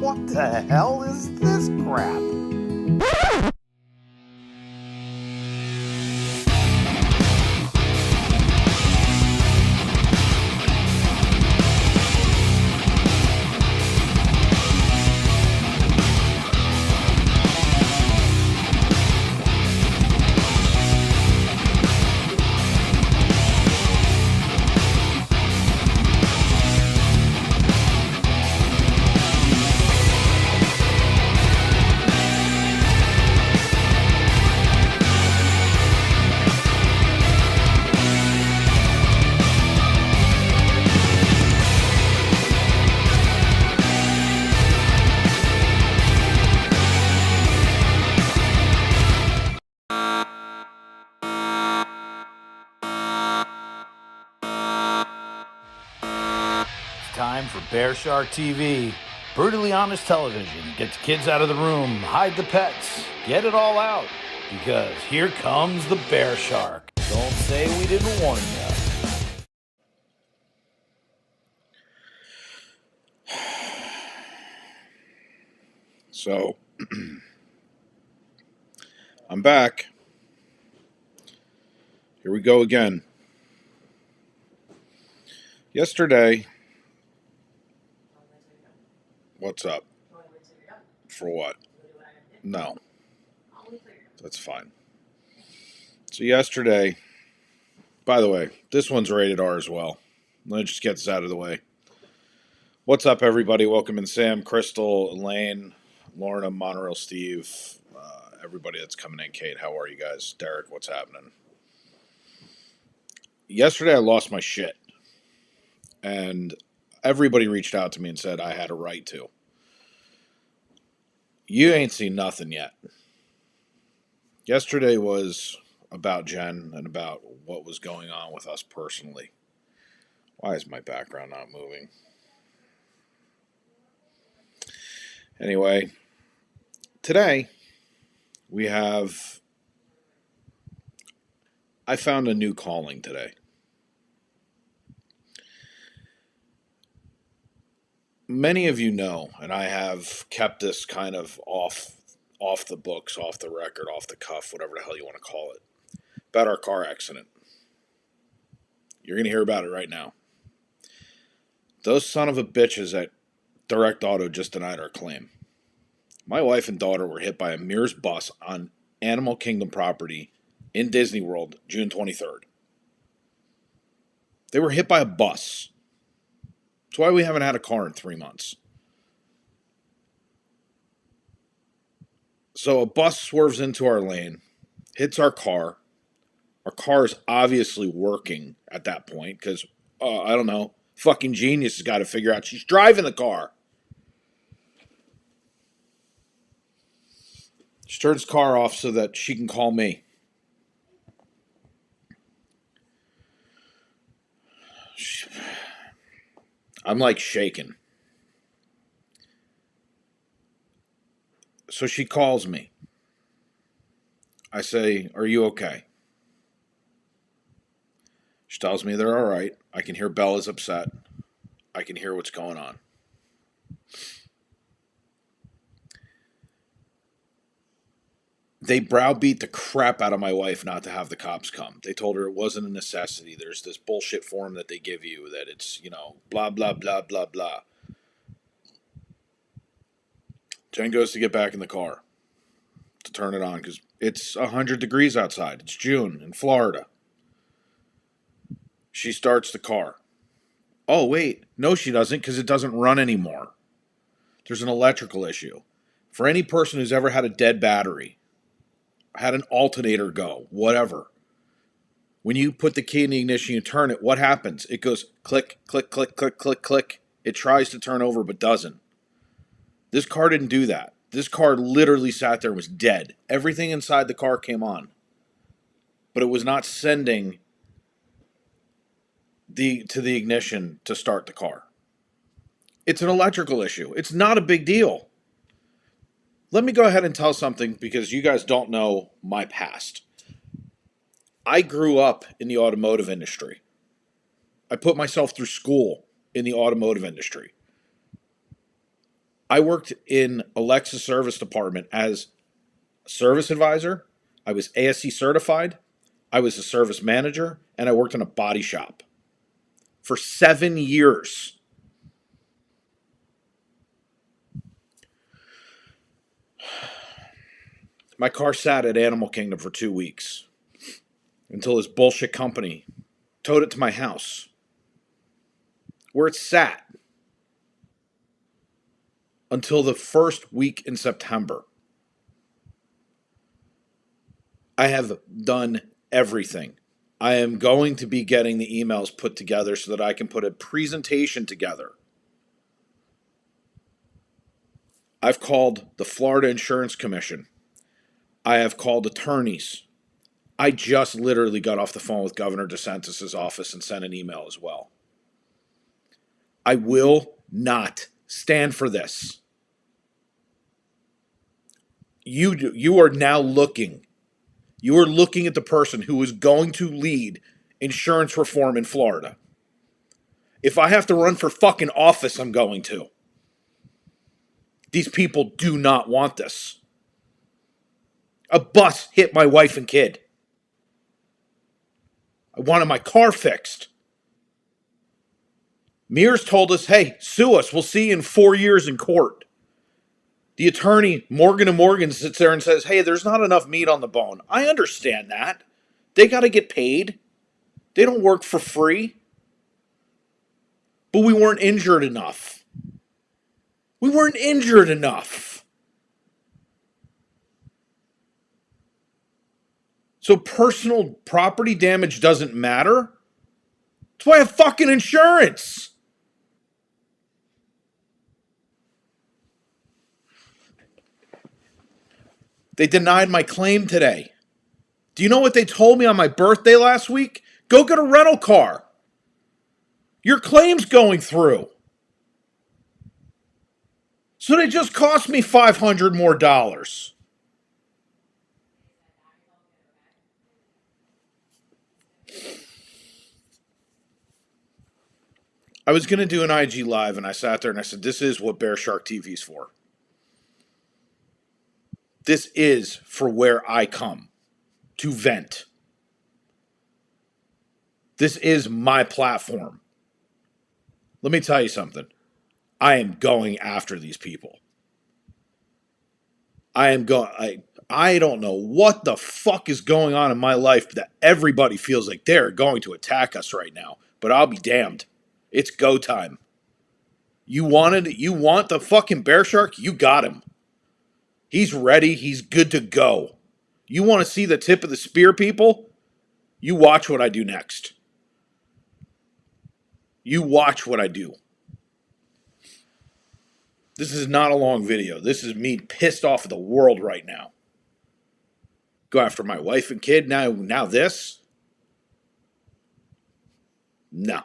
What the hell is this crap? Time for BearShark TV. Brutally honest television. Get the kids out of the room, hide the pets, get it all out. Because here comes the BearShark. Don't say we didn't warn you. So, I'm back. Here we go again. Yesterday, what's up? For what? No. That's fine. So yesterday, by the way, this one's rated R as well. Let me just get this out of the way. What's up, everybody? Welcome in Sam, Crystal, Elaine, Lorna, Monorail, Steve, everybody that's coming in. Kate, how are you guys? Derek, what's happening? Yesterday, I lost my shit. And everybody reached out to me and said I had a right to. You ain't seen nothing yet. Yesterday was about Jen and about what was going on with us personally. Why is my background not moving? Anyway, today I found a new calling today. Many of you know, and I have kept this kind of off the books, off the record, off the cuff, whatever the hell you want to call it, about our car accident. You're going to hear about it right now. Those son of a bitches at Direct Auto just denied our claim. My wife and daughter were hit by a Mears bus on Animal Kingdom property in Disney World, June 23rd. They were hit by a bus. That's why we haven't had a car in 3 months. So a bus swerves into our lane, hits our car. Our car is obviously working at that point because, I don't know, fucking genius has got to figure out she's driving the car. She turns the car off so that she can call me. I'm like shaking. So she calls me. I say, "Are you okay?" She tells me they're all right. I can hear Bella's upset. I can hear what's going on. They browbeat the crap out of my wife not to have the cops come. They told her it wasn't a necessity. There's this bullshit form that they give you that it's, blah, blah, blah, blah, blah. Jen goes to get back in the car to turn it on because it's 100 degrees outside. It's June in Florida. She starts the car. Oh, wait. No, she doesn't because it doesn't run anymore. There's an electrical issue. For any person who's ever had a dead battery, had an alternator go, whatever. When you put the key in the ignition, you turn it, what happens? It goes click, click, click, click, click, click. It tries to turn over but doesn't. This car didn't do that. This car literally sat there and was dead. Everything inside the car came on. But it was not sending to the ignition to start the car. It's an electrical issue. It's not a big deal. Let me go ahead and tell something because you guys don't know my past. I grew up in the automotive industry. I put myself through school in the automotive industry. I worked in Alexa's service department as a service advisor. I was ASC certified. I was a service manager, and I worked in a body shop for 7 years. My car sat at Animal Kingdom for 2 weeks until this bullshit company towed it to my house, where it sat until the first week in September. I have done everything. I am going to be getting the emails put together so that I can put a presentation together. I've called the Florida Insurance Commission. I have called attorneys. I just literally got off the phone with Governor DeSantis' office and sent an email as well. I will not stand for this. You are now looking. You are looking at the person who is going to lead insurance reform in Florida. If I have to run for fucking office, I'm going to. These people do not want this. A bus hit my wife and kid. I wanted my car fixed. Mears told us, hey, sue us. We'll see you in 4 years in court. The attorney, Morgan & Morgan, sits there and says, hey, there's not enough meat on the bone. I understand that. They got to get paid. They don't work for free. But we weren't injured enough. We weren't injured enough. So personal property damage doesn't matter? That's why I have fucking insurance. They denied my claim today. Do you know what they told me on my birthday last week? Go get a rental car. Your claim's going through. So they just cost me $500 more. I was going to do an IG Live, and I sat there and I said, this is what BearShark TV is for. This is for where I come to vent. This is my platform. Let me tell you something. I am going after these people. I don't know what the fuck is going on in my life that everybody feels like they're going to attack us right now. But I'll be damned. It's go time. You want the fucking BearShark? You got him. He's ready. He's good to go. You want to see the tip of the spear, people? You watch what I do next. You watch what I do. This is not a long video. This is me pissed off at the world right now. Go after my wife and kid. Now this? No.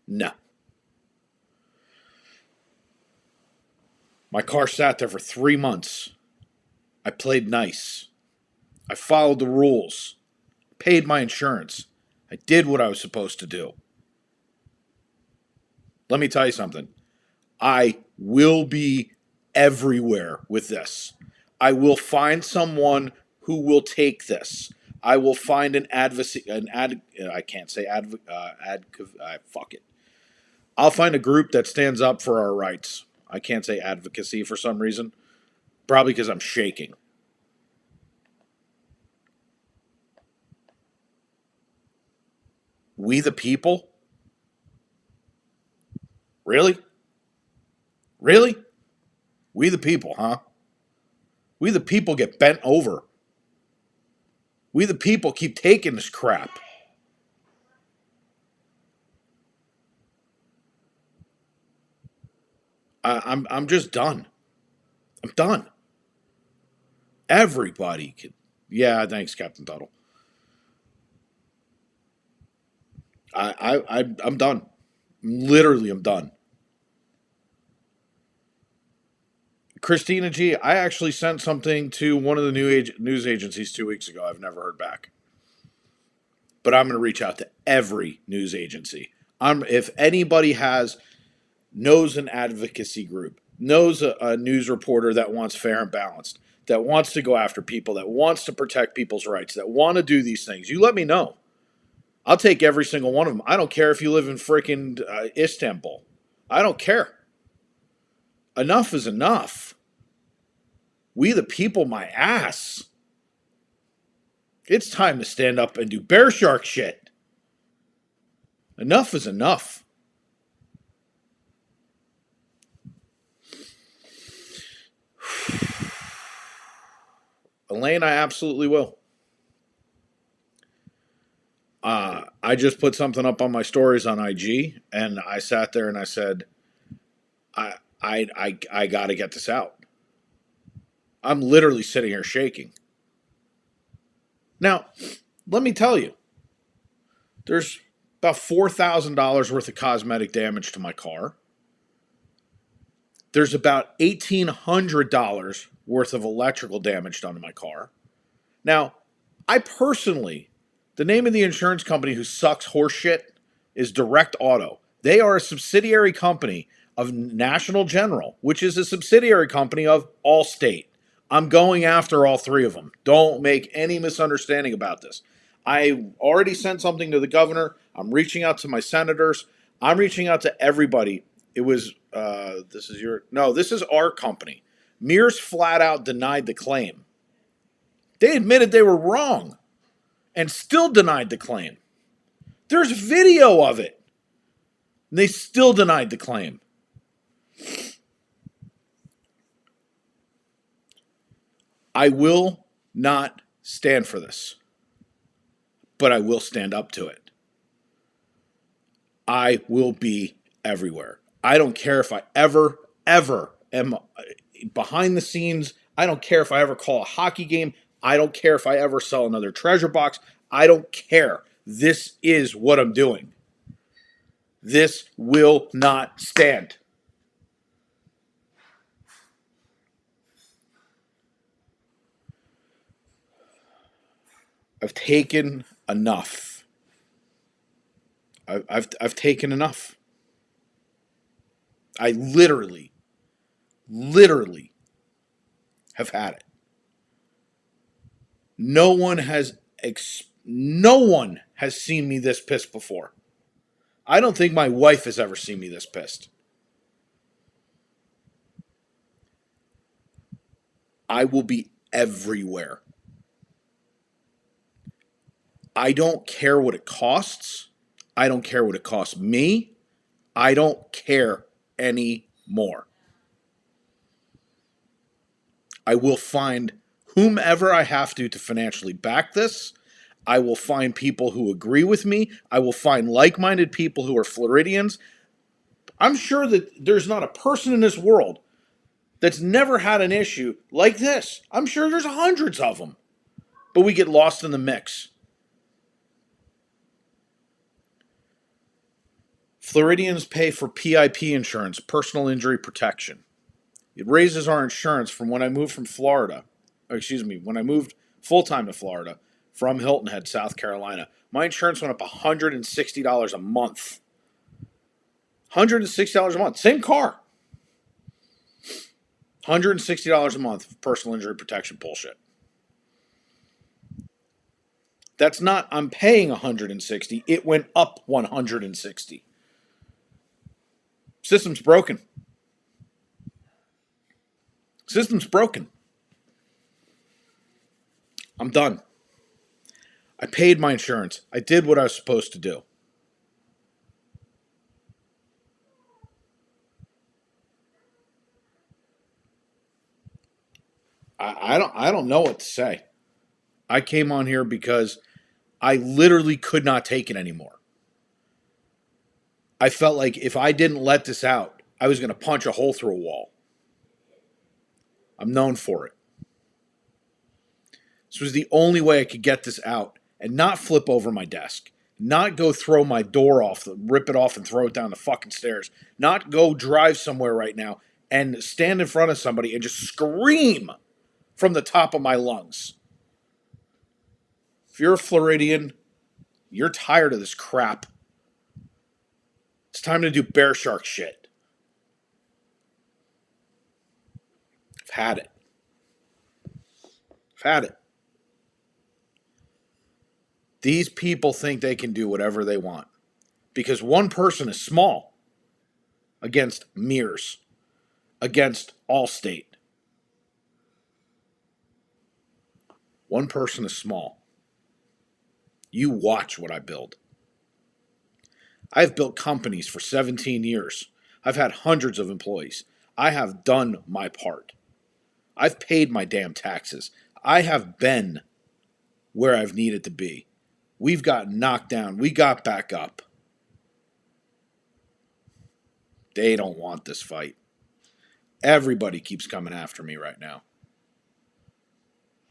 No. My car sat there for 3 months. I played nice. I followed the rules. Paid my insurance. I did what I was supposed to do. Let me tell you something. I will be everywhere with this. I will find someone who will take this. I will find fuck it. I'll find a group that stands up for our rights. I can't say advocacy for some reason. Probably because I'm shaking. We the people? Really? Really? We the people, huh? We the people get bent over. We the people keep taking this crap. I'm just done. I'm done. Everybody can. Yeah, thanks, Captain Tuttle. I'm done. Literally, I'm done. Christina G, I actually sent something to one of the news agencies 2 weeks ago. I've never heard back. But I'm going to reach out to every news agency. If anybody knows an advocacy group, knows a news reporter that wants fair and balanced, that wants to go after people, that wants to protect people's rights, that want to do these things, you let me know. I'll take every single one of them. I don't care if you live in freaking Istanbul. I don't care. Enough is enough. We the people, my ass. It's time to stand up and do BearShark shit. Enough is enough. Elaine, I absolutely will. I just put something up on my stories on IG, and I sat there and I said, I got to get this out. I'm literally sitting here shaking. Now, let me tell you, there's about $4,000 worth of cosmetic damage to my car. There's about $1,800 worth of electrical damage done to my car. Now, I personally, the name of the insurance company who sucks horse shit is Direct Auto. They are a subsidiary company of National General, which is a subsidiary company of Allstate. I'm going after all three of them. Don't make any misunderstanding about this. I already sent something to the governor. I'm reaching out to my senators. I'm reaching out to everybody. It was, this is our company. Mears flat out denied the claim. They admitted they were wrong and still denied the claim. There's video of it. And they still denied the claim. I will not stand for this, but I will stand up to it. I will be everywhere. I don't care if I ever am behind the scenes. I don't care if I ever call a hockey game. I don't care if I ever sell another treasure box. I don't care. This is what I'm doing. This will not stand. I've taken enough. I've taken enough. I literally have had it. No one has seen me this pissed before. I don't think my wife has ever seen me this pissed. I will be everywhere. I don't care what it costs. I don't care what it costs me. I don't care anymore. I will find whomever I have to financially back this. I will find people who agree with me. I will find like-minded people who are Floridians. I'm sure that there's not a person in this world that's never had an issue like this. I'm sure there's hundreds of them. But we get lost in the mix. Floridians pay for PIP insurance, personal injury protection. It raises our insurance from when I moved from Florida. When I moved full-time to Florida from Hilton Head, South Carolina. My insurance went up $160 a month. $160 a month. Same car. $160 a month for personal injury protection bullshit. That's not, I'm paying $160. It went up $160. System's broken. System's broken. I'm done. I paid my insurance. I did what I was supposed to do. I don't know what to say. I came on here because I literally could not take it anymore. I felt like if I didn't let this out, I was going to punch a hole through a wall. I'm known for it. This was the only way I could get this out and not flip over my desk, not go throw my door off, rip it off and throw it down the fucking stairs, not go drive somewhere right now and stand in front of somebody and just scream from the top of my lungs. If you're a Floridian, you're tired of this crap. It's time to do BearShark shit. Had it. I've had it. These people think they can do whatever they want because one person is small against Mears, against Allstate. One person is small. You watch what I build. I've built companies for 17 years. I've had hundreds of employees. I have done my part. I've paid my damn taxes. I have been where I've needed to be. We've got knocked down. We got back up. They don't want this fight. Everybody keeps coming after me right now.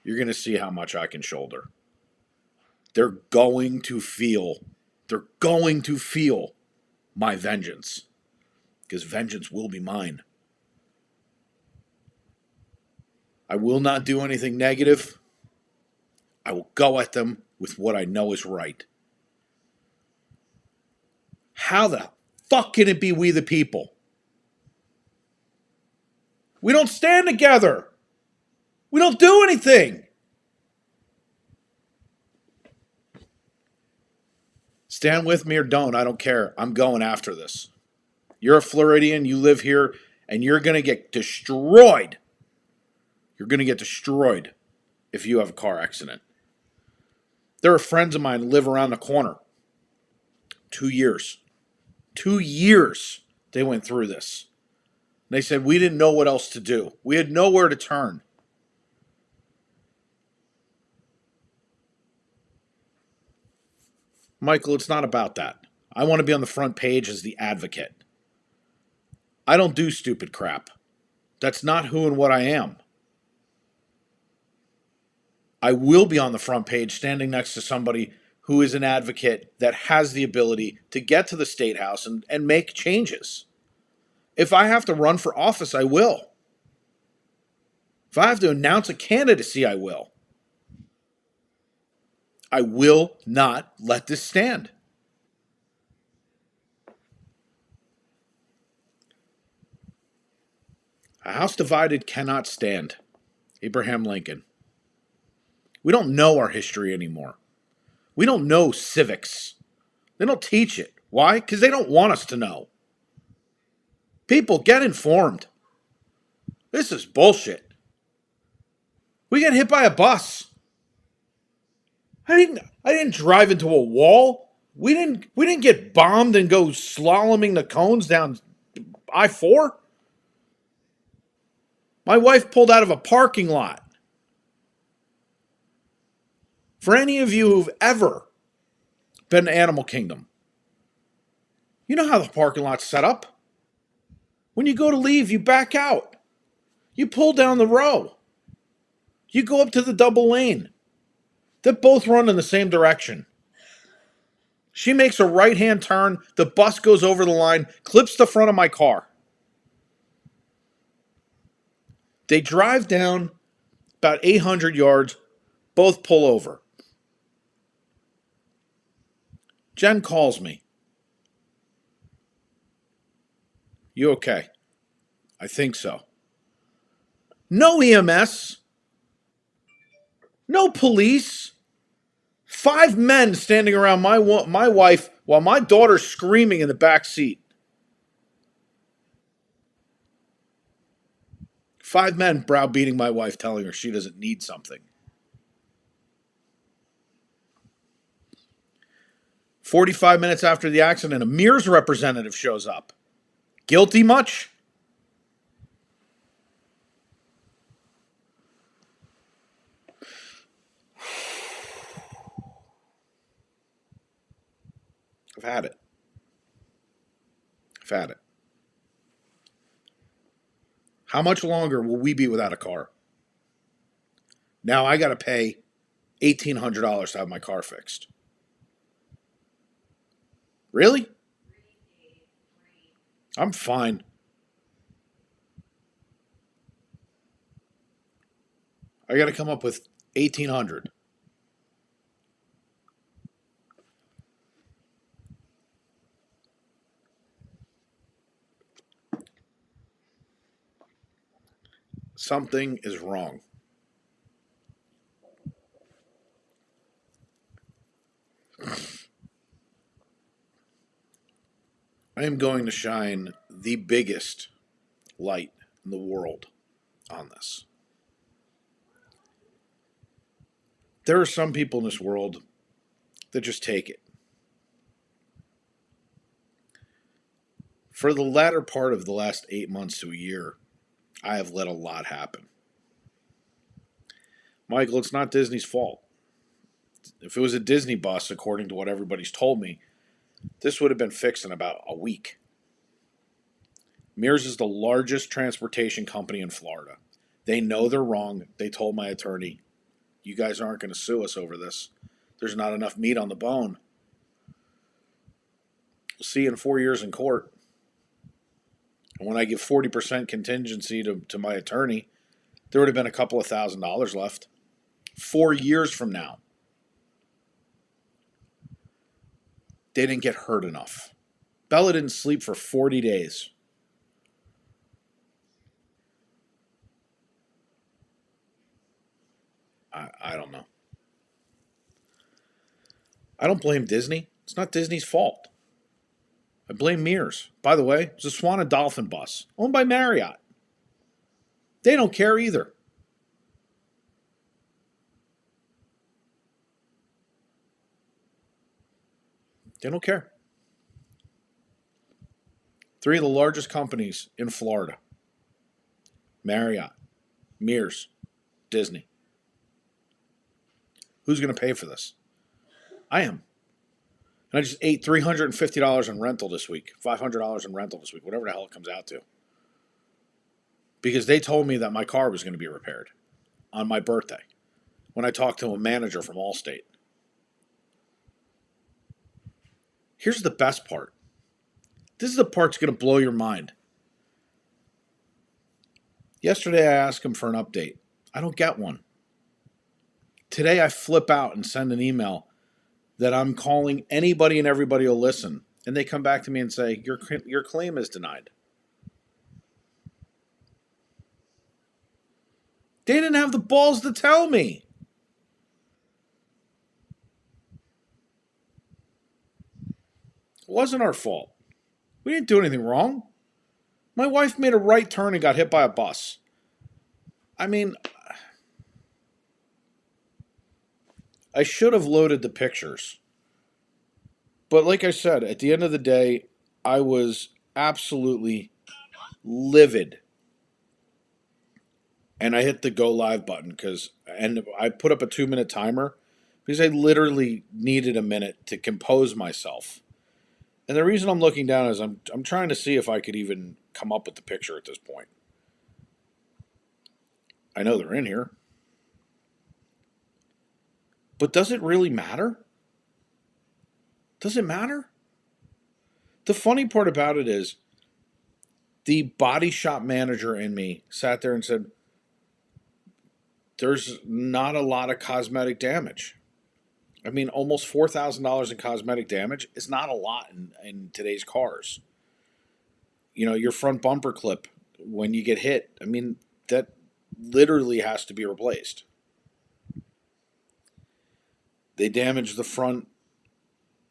You're going to see how much I can shoulder. They're going to feel my vengeance. Because vengeance will be mine. I will not do anything negative. I will go at them with what I know is right. How the fuck can it be we the people? We don't stand together. We don't do anything. Stand with me or don't. I don't care. I'm going after this. You're a Floridian. You live here, and you're going to get destroyed. You're going to get destroyed if you have a car accident. There are friends of mine who live around the corner. 2 years. 2 years they went through this. They said, we didn't know what else to do. We had nowhere to turn. Michael, it's not about that. I want to be on the front page as the advocate. I don't do stupid crap. That's not who and what I am. I will be on the front page standing next to somebody who is an advocate that has the ability to get to the State House and make changes. If I have to run for office, I will. If I have to announce a candidacy, I will. I will not let this stand. A house divided cannot stand. Abraham Lincoln. We don't know our history anymore. We don't know civics. They don't teach it. Why? Because they don't want us to know. People, get informed. This is bullshit. We got hit by a bus. I didn't drive into a wall. We didn't get bombed and go slaloming the cones down I-4. My wife pulled out of a parking lot. For any of you who've ever been to Animal Kingdom, you know how the parking lot's set up. When you go to leave, you back out. You pull down the row. You go up to the double lane. They both run in the same direction. She makes a right-hand turn. The bus goes over the line, clips the front of my car. They drive down about 800 yards, both pull over. Jen calls me. You okay? I think so. No EMS. No police. 5 men standing around my wife while my daughter's screaming in the back seat. 5 men browbeating my wife, telling her she doesn't need something. 45 minutes after the accident, a Mears representative shows up. Guilty much? I've had it. I've had it. How much longer will we be without a car? Now I got to pay $1,800 to have my car fixed. Really? I'm fine. I got to come up with $1,800. Something is wrong. I am going to shine the biggest light in the world on this. There are some people in this world that just take it. For the latter part of the last 8 months to a year, I have let a lot happen. Michael, it's not Disney's fault. If it was a Disney bus, according to what everybody's told me, this would have been fixed in about a week. Mears is the largest transportation company in Florida. They know they're wrong. They told my attorney, you guys aren't going to sue us over this. There's not enough meat on the bone. We'll see you in 4 years in court. And when I give 40% contingency to my attorney, there would have been a couple of $1,000s left. 4 years from now. They didn't get hurt enough. Bella didn't sleep for 40 days. I don't know. I don't blame Disney. It's not Disney's fault. I blame Mears. By the way, it's a Swan and Dolphin bus owned by Marriott. They don't care either. They don't care. 3 of the largest companies in Florida: Marriott, Mears, Disney. Who's going to pay for this? I am. And I just ate $350 in rental this week, $500 in rental this week, whatever the hell it comes out to. Because they told me that my car was going to be repaired on my birthday when I talked to a manager from ALLSTATE. Here's the best part. This is the part that's going to blow your mind. Yesterday I asked him for an update. I don't get one. Today I flip out and send an email that I'm calling anybody and everybody will listen. And they come back to me and say, your claim is denied. They didn't have the balls to tell me. It wasn't our fault. We didn't do anything wrong. My wife made a right turn and got hit by a bus. I mean, I should have loaded the pictures. But like I said, at the end of the day, I was absolutely livid. And I hit the go live button and I put up a 2-minute timer because I literally needed a minute to compose myself. And the reason I'm looking down is I'm trying to see if I could even come up with the picture at this point. I know they're in here. But does it really matter? Does it matter? The funny part about it is the body shop manager in me sat there and said, there's not a lot of cosmetic damage. I mean, almost $4,000 in cosmetic damage is not a lot in today's cars. You know, your front bumper clip, when you get hit, I mean, that literally has to be replaced. They damaged the front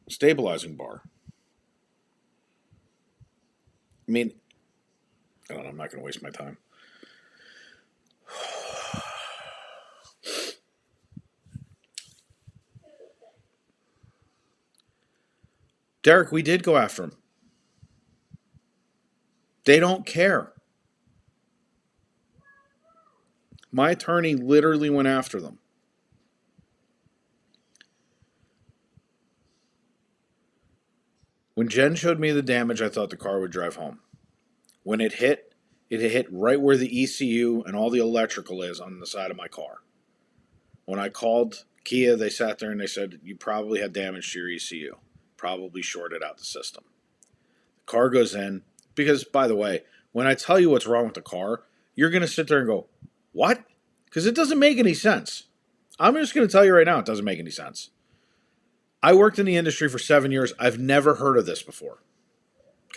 stabilizing bar. I mean, I don't know, I'm not going to waste my time. Derek, we did go after him. They don't care. My attorney literally went after them. When Jen showed me the damage, I thought the car would drive home. When it hit right where the ECU and all the electrical is on the side of my car. When I called Kia, they sat there and they said, you probably had damage to your ECU. Probably shorted out the system. The car goes in, because, by the way, when I tell you what's wrong with the car, you're going to sit there and go, what? Because it doesn't make any sense. I'm just going to tell you right now, it doesn't make any sense. I worked in the industry for 7 years. I've never heard of this before.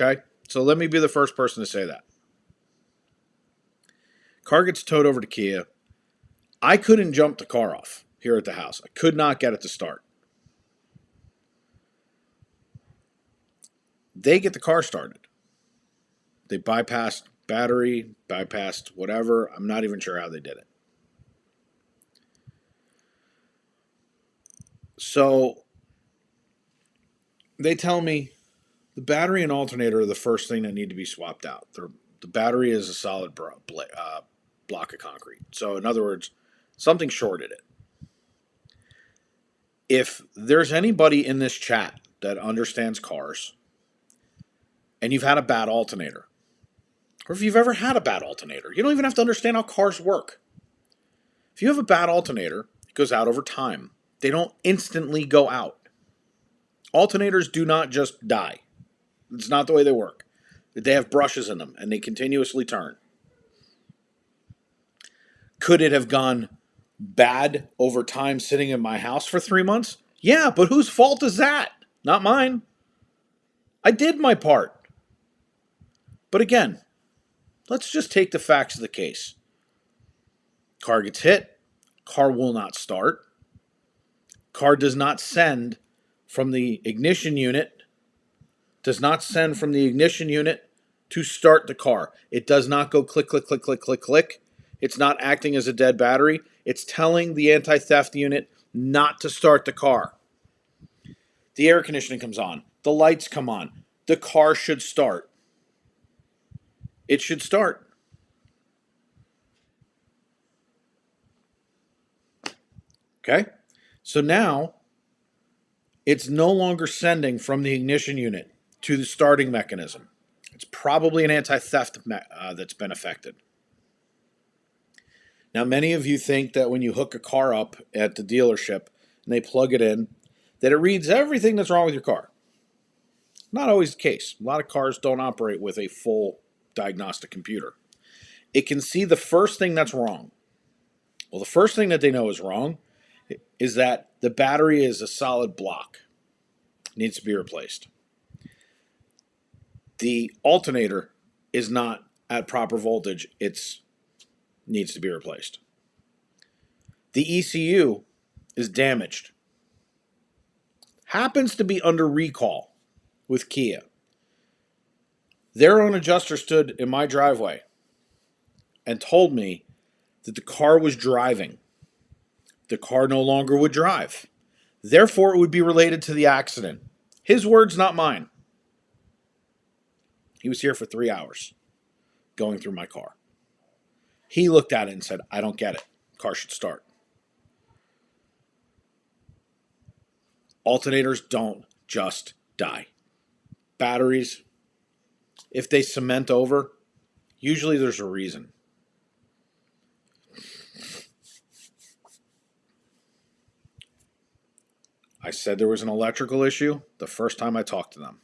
Okay? So let me be the first person to say that. Car gets towed over to Kia. I couldn't jump the car off here at the house. I could not get it to start. They get the car started. They bypassed battery, bypassed whatever. I'm not even sure how they did it. So they tell me the battery and alternator are the first thing that need to be swapped out. The battery is a solid block of concrete. So in other words, something shorted it. If there's anybody in this chat that understands cars and you've had a bad alternator, or if you've ever had a bad alternator, you don't even have to understand how cars work. If you have a bad alternator, it goes out over time. They don't instantly go out. Alternators do not just die. It's not the way they work. They have brushes in them and they continuously turn. Could it have gone bad over time sitting in my house for 3 months? Yeah, but whose fault is that? Not mine. I did my part. But again, let's just take the facts of the case. Car gets hit. Car will not start. Car does not send from the ignition unit. Does not send from the ignition unit to start the car. It does not go click, click, click, click, click, click. It's not acting as a dead battery. It's telling the anti-theft unit not to start the car. The air conditioning comes on. The lights come on. The car should start. It should start. Okay? So now it's no longer sending from the ignition unit to the starting mechanism. It's probably an anti-theft that's been affected. Now, many of you think that when you hook a car up at the dealership and they plug it in, that it reads everything that's wrong with your car. Not always the case. A lot of cars don't operate with a full diagnostic computer. It can see the first thing that's wrong. Well, the first thing that they know is wrong is that the battery is a solid block. It needs to be replaced. The alternator is not at proper voltage. It needs to be replaced. The ECU is damaged. Happens to be under recall with Kia. Their own adjuster stood in my driveway and told me that the car was driving. The car no longer would drive. Therefore, it would be related to the accident. His words, not mine. He was here for 3 hours going through my car. He looked at it and said, I don't get it. Car should start. Alternators don't just die. Batteries, if they cement over, usually there's a reason. I said there was an electrical issue the first time I talked to them.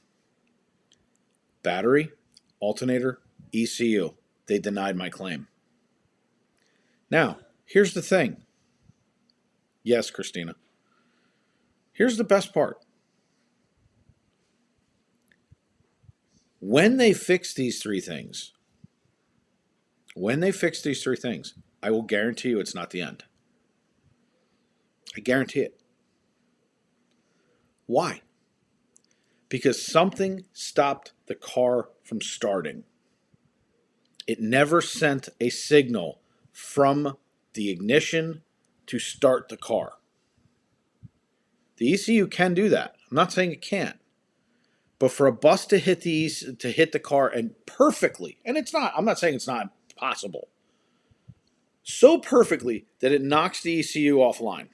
Battery, alternator, ECU. They denied my claim. Now, here's the thing. Yes, Christina. Here's the best part. When they fix these three things, I will guarantee you it's not the end. I guarantee it. Why? Because something stopped the car from starting. It never sent a signal from the ignition to start the car. The ECU can do that. I'm not saying it can't. But for a bus to hit the car and perfectly, and it's not, I'm not saying it's not possible, so perfectly that it knocks the ECU offline.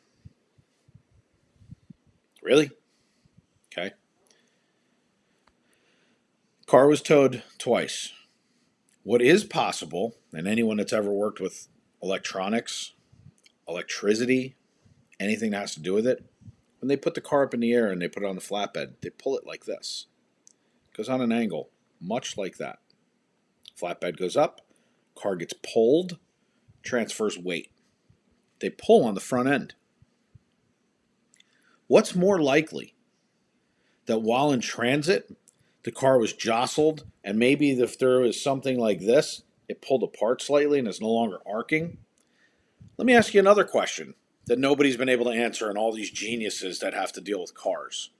Really? Okay. Car was towed twice. What is possible, and anyone that's ever worked with electronics, electricity, anything that has to do with it, when they put the car up in the air and they put it on the flatbed, they pull it like this. It goes on an angle, much like that. Flatbed goes up, car gets pulled, transfers weight. They pull on the front end. What's more likely? That while in transit, the car was jostled, and maybe if there was something like this, it pulled apart slightly and is no longer arcing. Let me ask you another question that nobody's been able to answer, and all these geniuses that have to deal with cars.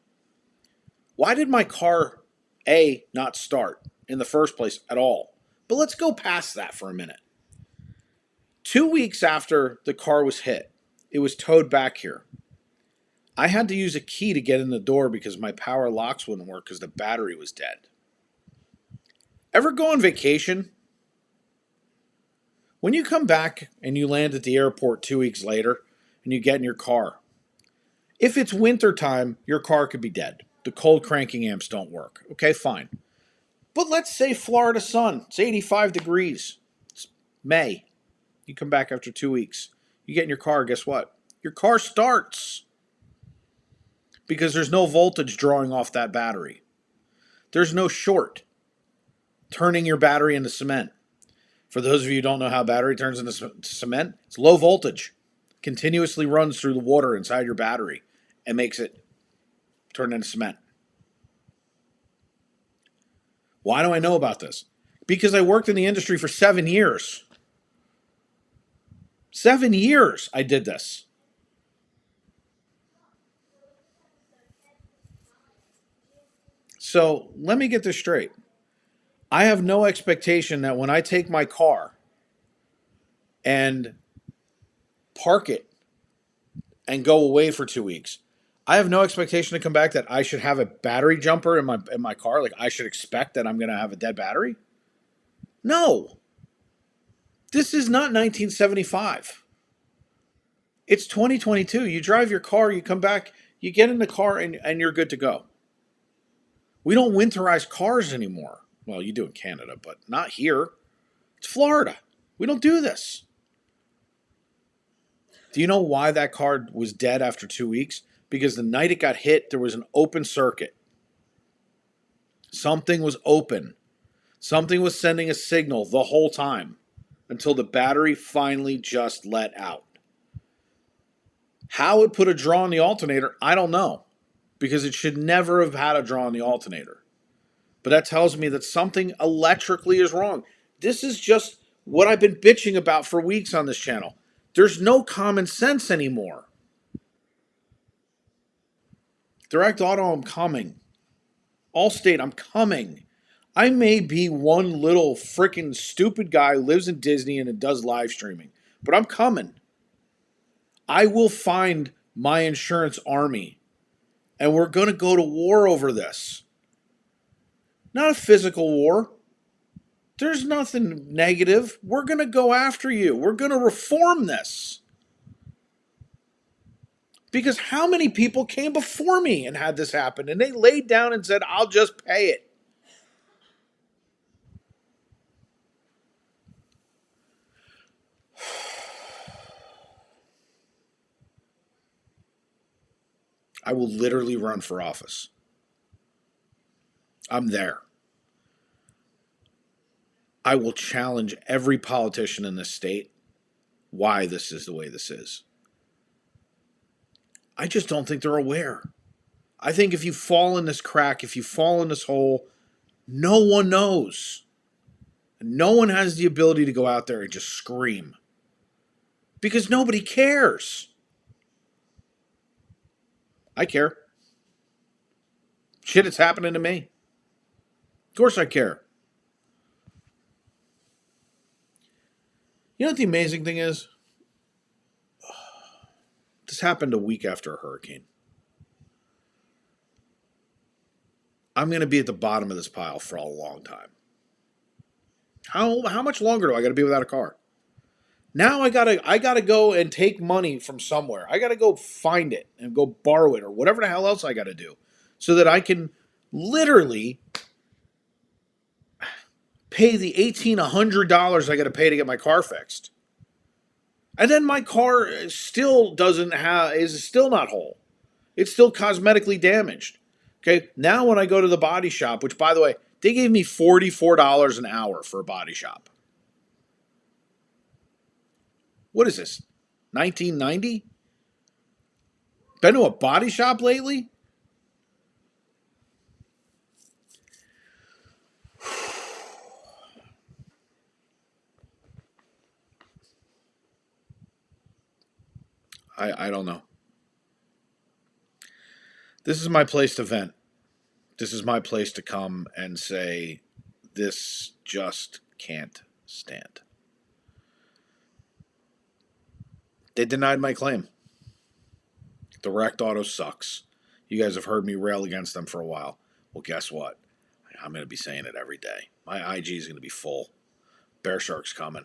Why did my car, A, not start in the first place at all? But let's go past that for a minute. 2 weeks after the car was hit, it was towed back here. I had to use a key to get in the door because my power locks wouldn't work because the battery was dead. Ever go on vacation? When you come back and you land at the airport 2 weeks later and you get in your car, if it's winter time, your car could be dead. The cold cranking amps don't work. Okay, fine. But let's say Florida sun. It's 85 degrees. It's May. You come back after 2 weeks. You get in your car, guess what? Your car starts. Because there's no voltage drawing off that battery. There's no short turning your battery into cement. For those of you who don't know how battery turns into cement, it's low voltage. Continuously runs through the water inside your battery and makes it turn into cement. Why do I know about this? Because I worked in the industry for 7 years. 7 years I did this. So let me get this straight. I have no expectation that when I take my car and park it and go away for 2 weeks, I have no expectation to come back that I should have a battery jumper in my car. Like I should expect that I'm going to have a dead battery. No. This is not 1975. It's 2022. You drive your car, you come back, you get in the car, and you're good to go. We don't winterize cars anymore. Well, you do in Canada, but not here. It's Florida. We don't do this. Do you know why that car was dead after 2 weeks? Because the night it got hit, there was an open circuit. Something was open. Something was sending a signal the whole time until the battery finally just let out. How it put a draw on the alternator, I don't know. Because it should never have had a draw on the alternator. But that tells me that something electrically is wrong. This is just what I've been bitching about for weeks on this channel. There's no common sense anymore. Direct Auto, I'm coming. Allstate, I'm coming. I may be one little freaking stupid guy who lives in Disney and does live streaming, but I'm coming. I will find my insurance army, and we're going to go to war over this. Not a physical war. There's nothing negative. We're going to go after you. We're going to reform this. Because how many people came before me and had this happen, and they laid down and said, I'll just pay it. I will literally run for office. I'm there. I will challenge every politician in this state why this is the way this is. I just don't think they're aware. I think if you fall in this crack, if you fall in this hole, no one knows. No one has the ability to go out there and just scream. Because nobody cares. I care. Shit, it's happening to me. Of course I care. You know what the amazing thing is? This happened a week after a hurricane. I'm going to be at the bottom of this pile for a long time. How much longer do I got to be without a car? Now I gotta go and take money from somewhere. I gotta go find it and go borrow it or whatever the hell else I gotta do, so that I can literally pay the $1,800 I gotta pay to get my car fixed. And then my car still is still not whole. It's still cosmetically damaged. Okay, now when I go to the body shop, which by the way, they gave me $44 an hour for a body shop. What is this? 1990? Been to a body shop lately? I don't know. This is my place to vent. This is my place to come and say, this just can't stand. They denied my claim. Direct Auto sucks. You guys have heard me rail against them for a while. Well, guess what? I'm going to be saying it every day. My IG is going to be full. BearShark's coming.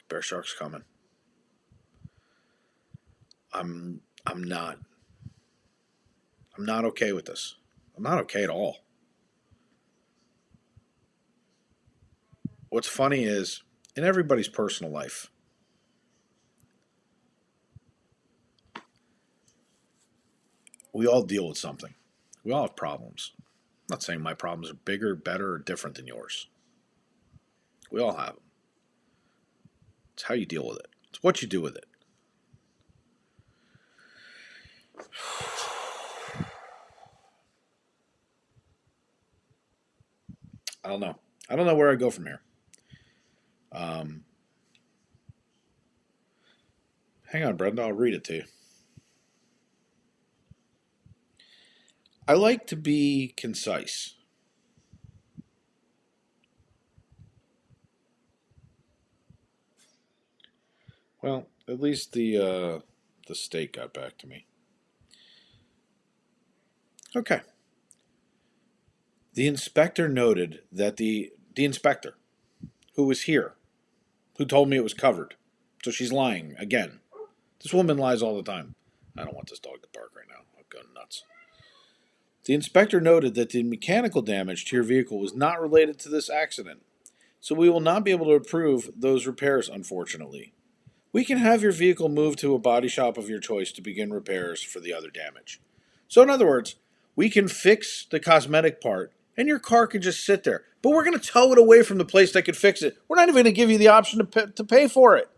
BearShark's coming. I'm not okay with this. I'm not okay at all. What's funny is, in everybody's personal life, we all deal with something. We all have problems. I'm not saying my problems are bigger, better, or different than yours. We all have them. It's how you deal with it. It's what you do with it. I don't know. I don't know where I go from here. Hang on, Brenda. I'll read it to you. I like to be concise. Well, at least the state got back to me. Okay. The inspector noted that the inspector who was here, who told me it was covered, so she's lying again. This woman lies all the time. I don't want this dog to bark right now. I'm going nuts. The inspector noted that the mechanical damage to your vehicle was not related to this accident, so we will not be able to approve those repairs, unfortunately. We can have your vehicle moved to a body shop of your choice to begin repairs for the other damage. So in other words, we can fix the cosmetic part and your car can just sit there. But we're going to tow it away from the place that could fix it. We're not even going to give you the option to pay for it.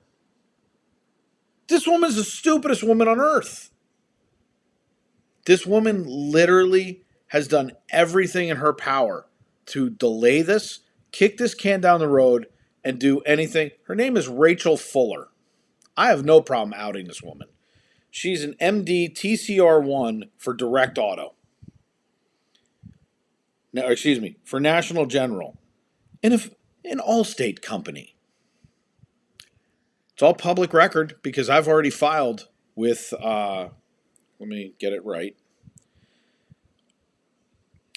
This woman's the stupidest woman on earth. This woman literally has done everything in her power to delay this, kick this can down the road, and do anything. Her name is Rachel Fuller. I have no problem outing this woman. She's an MD TCR1 for Direct Auto. No, excuse me, for National General. And an ALLSTATE company. It's all public record because I've already filed with, let me get it right.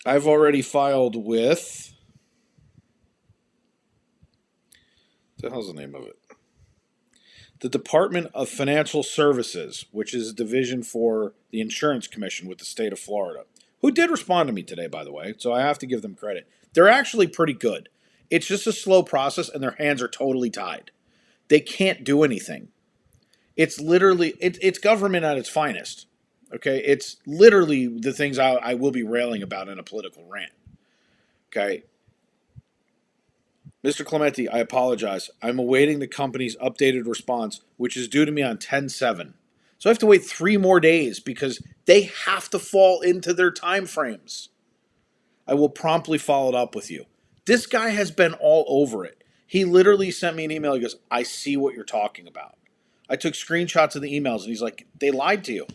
I've already filed with, what the hell's the name of it? The Department of Financial Services, which is a division for the Insurance Commission with the state of Florida, who did respond to me today, by the way, so I have to give them credit. They're actually pretty good. It's just a slow process, and their hands are totally tied. They can't do anything. It's literally, it's government at its finest. Okay? It's literally the things I will be railing about in a political rant. Okay? Mr. Clementi, I apologize. I'm awaiting the company's updated response, which is due to me on 10/7. So I have to wait 3 more days because they have to fall into their time frames. I will promptly follow it up with you. This guy has been all over it. He literally sent me an email. He goes, I see what you're talking about. I took screenshots of the emails, and he's like, they lied to you.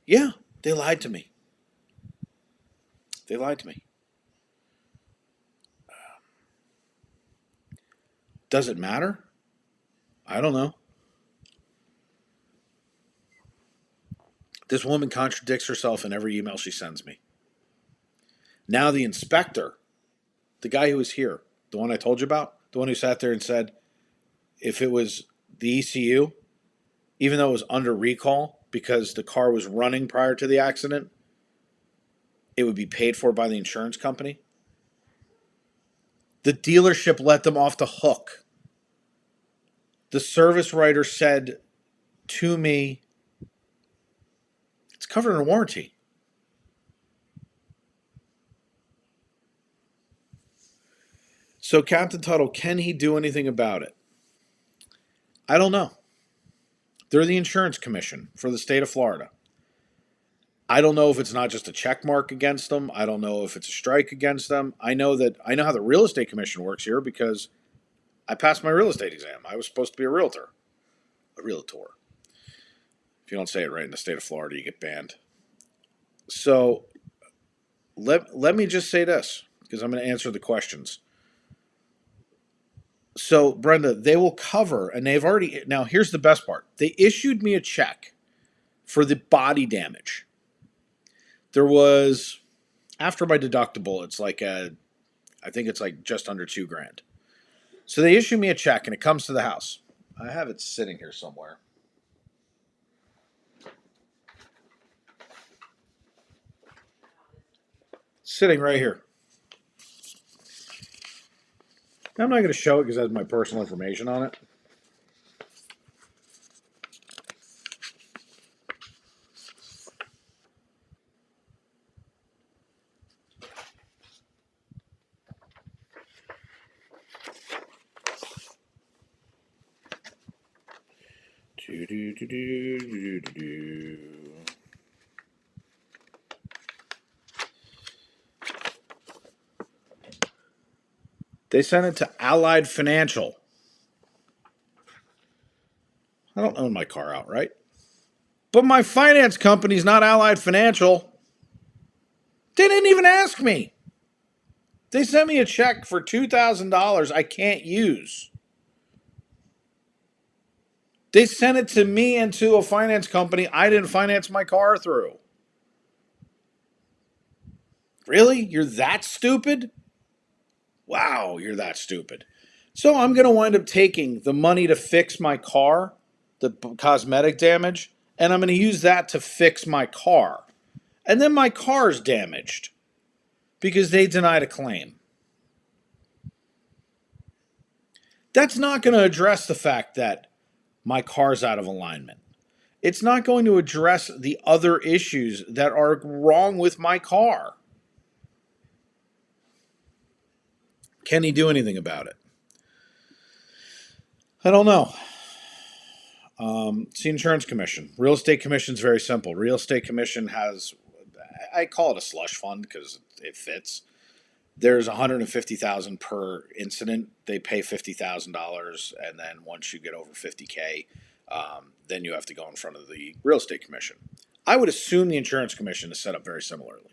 Yeah, they lied to me. They lied to me. Does it matter? I don't know. This woman contradicts herself in every email she sends me. Now the inspector, the guy who was here, the one I told you about, the one who sat there and said, if it was the ECU, even though it was under recall because the car was running prior to the accident, it would be paid for by the insurance company. The dealership let them off the hook. The service writer said to me, it's covered in a warranty. So Captain Tuttle, can he do anything about it? I don't know. They're the insurance commission for the state of Florida. I don't know if it's not just a check mark against them. I don't know if it's a strike against them. I know how the real estate commission works here because I passed my real estate exam. I was supposed to be a realtor. A realtor. If you don't say it right in the state of Florida, you get banned. So let me just say this, because I'm going to answer the questions. So, Brenda, they will cover, and they've already, now here's the best part. They issued me a check for the body damage. There was, after my deductible, it's like I think it's like just under $2,000. So they issue me a check and it comes to the house. I have it sitting here somewhere. Sitting right here. I'm not going to show it because it has my personal information on it. They sent it to Allied Financial. I don't own my car outright. But my finance company's not Allied Financial. They didn't even ask me. They sent me a check for $2,000 I can't use. They sent it to me and to a finance company I didn't finance my car through. Really? You're that stupid? Wow, you're that stupid. So I'm going to wind up taking the money to fix my car, the cosmetic damage, and I'm going to use that to fix my car. And then my car's damaged because they denied a claim. That's not going to address the fact that my car's out of alignment. It's not going to address the other issues that are wrong with my car. Can he do anything about it? I don't know. It's the insurance commission. Real estate commission is very simple. Real estate commission has, I call it a slush fund because it fits. There's $150,000 per incident. They pay $50,000, and then once you get over $50K, then you have to go in front of the real estate commission. I would assume the insurance commission is set up very similarly.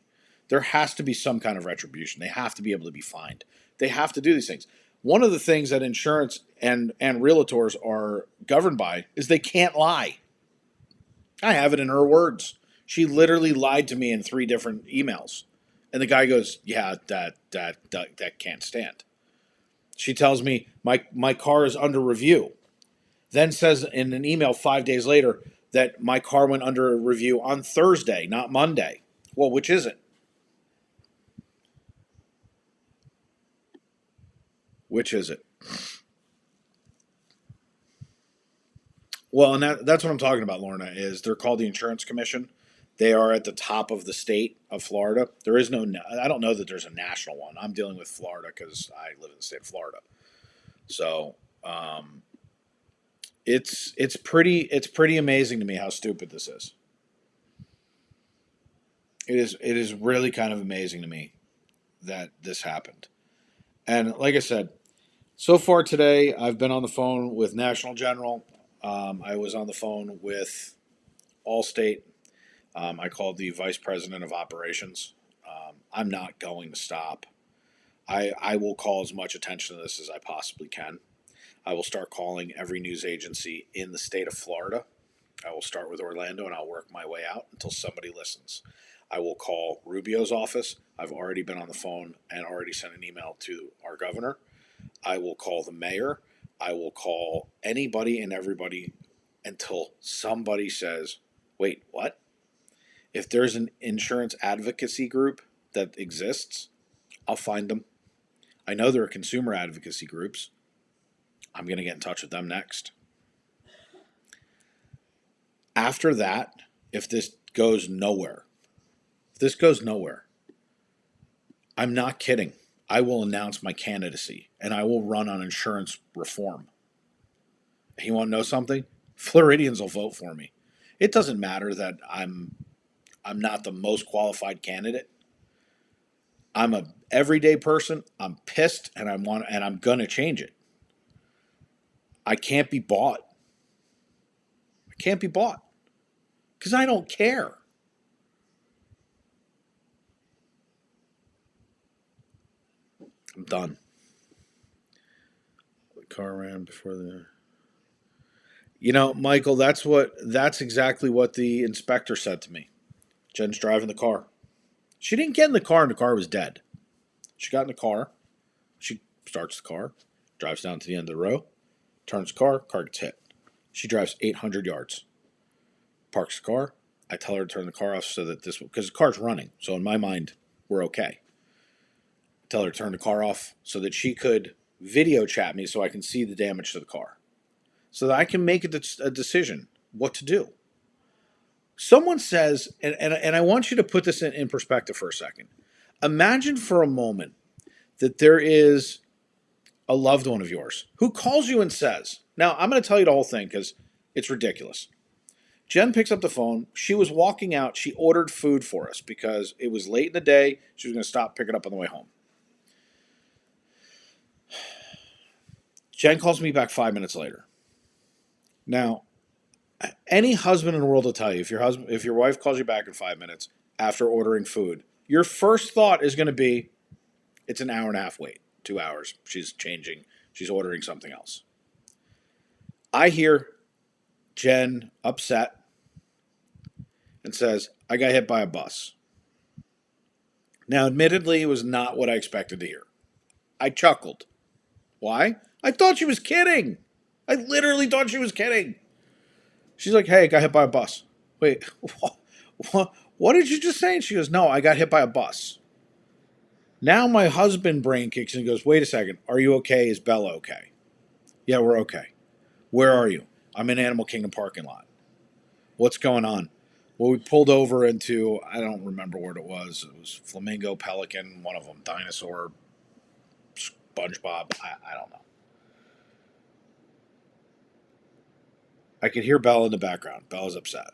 There has to be some kind of retribution. They have to be able to be fined. They have to do these things. One of the things that insurance and realtors are governed by is they can't lie. I have it in her words. She literally lied to me in 3 different emails. And the guy goes, yeah, that can't stand. She tells me my car is under review. Then says in an email 5 days later that my car went under review on Thursday, not Monday. Well, which is it? Which is it? Well, and that's what I'm talking about, Lorna, is they're called the Insurance Commission. They are at the top of the state of Florida. There is no, I don't know that there's a national one. I'm dealing with Florida because I live in the state of Florida. So it's pretty amazing to me how stupid this is. It is really kind of amazing to me that this happened. And like I said, so far today, I've been on the phone with National General. I was on the phone with ALLSTATE. I called the vice president of operations. I'm not going to stop. I will call as much attention to this as I possibly can. I will start calling every news agency in the state of Florida. I will start with Orlando and I'll work my way out until somebody listens. I will call Rubio's office. I've already been on the phone and already sent an email to our governor. I will call the mayor. I will call anybody and everybody until somebody says, wait, what? If there's an insurance advocacy group that exists, I'll find them. I know there are consumer advocacy groups. I'm going to get in touch with them next. After that, if this goes nowhere, I'm not kidding. I will announce my candidacy and I will run on insurance reform. You want to know something? Floridians will vote for me. It doesn't matter that I'm not the most qualified candidate. I'm a everyday person. I'm pissed and I'm gonna change it. I can't be bought. can't be bought. Because I don't care. I'm done. The car ran before the... Michael, that's exactly what the inspector said to me. Jen's driving the car. She didn't get in the car and the car was dead. She got in the car. She starts the car, drives down to the end of the row, turns the car gets hit. She drives 800 yards, parks the car. I tell her to turn the car off so that because the car's running. So in my mind, we're okay. I tell her to turn the car off so that she could video chat me so I can see the damage to the car. So that I can make a decision what to do. Someone says, and I want you to put this in perspective for a second. Imagine for a moment that there is a loved one of yours who calls you and says, now I'm going to tell you the whole thing because it's ridiculous. Jen picks up the phone. She was walking out. She ordered food for us because it was late in the day. She was going to stop, pick it up on the way home. Jen calls me back 5 minutes later. Now, any husband in the world will tell you, if your wife calls you back in 5 minutes after ordering food, your first thought is going to be, it's an hour and a half wait, 2 hours. She's ordering something else. I hear Jen upset and says, I got hit by a bus. Now, admittedly, it was not what I expected to hear. I chuckled. Why? I thought she was kidding. I literally thought she was kidding. She's like, hey, I got hit by a bus. Wait, what did you just say? And she goes, no, I got hit by a bus. Now my husband brain kicks in and goes, wait a second. Are you okay? Is Bella okay? Yeah, we're okay. Where are you? I'm in Animal Kingdom parking lot. What's going on? Well, we pulled over into, I don't remember what it was. It was Flamingo, Pelican, one of them, Dinosaur, SpongeBob. I don't know. I could hear Bella in the background. Bella's upset.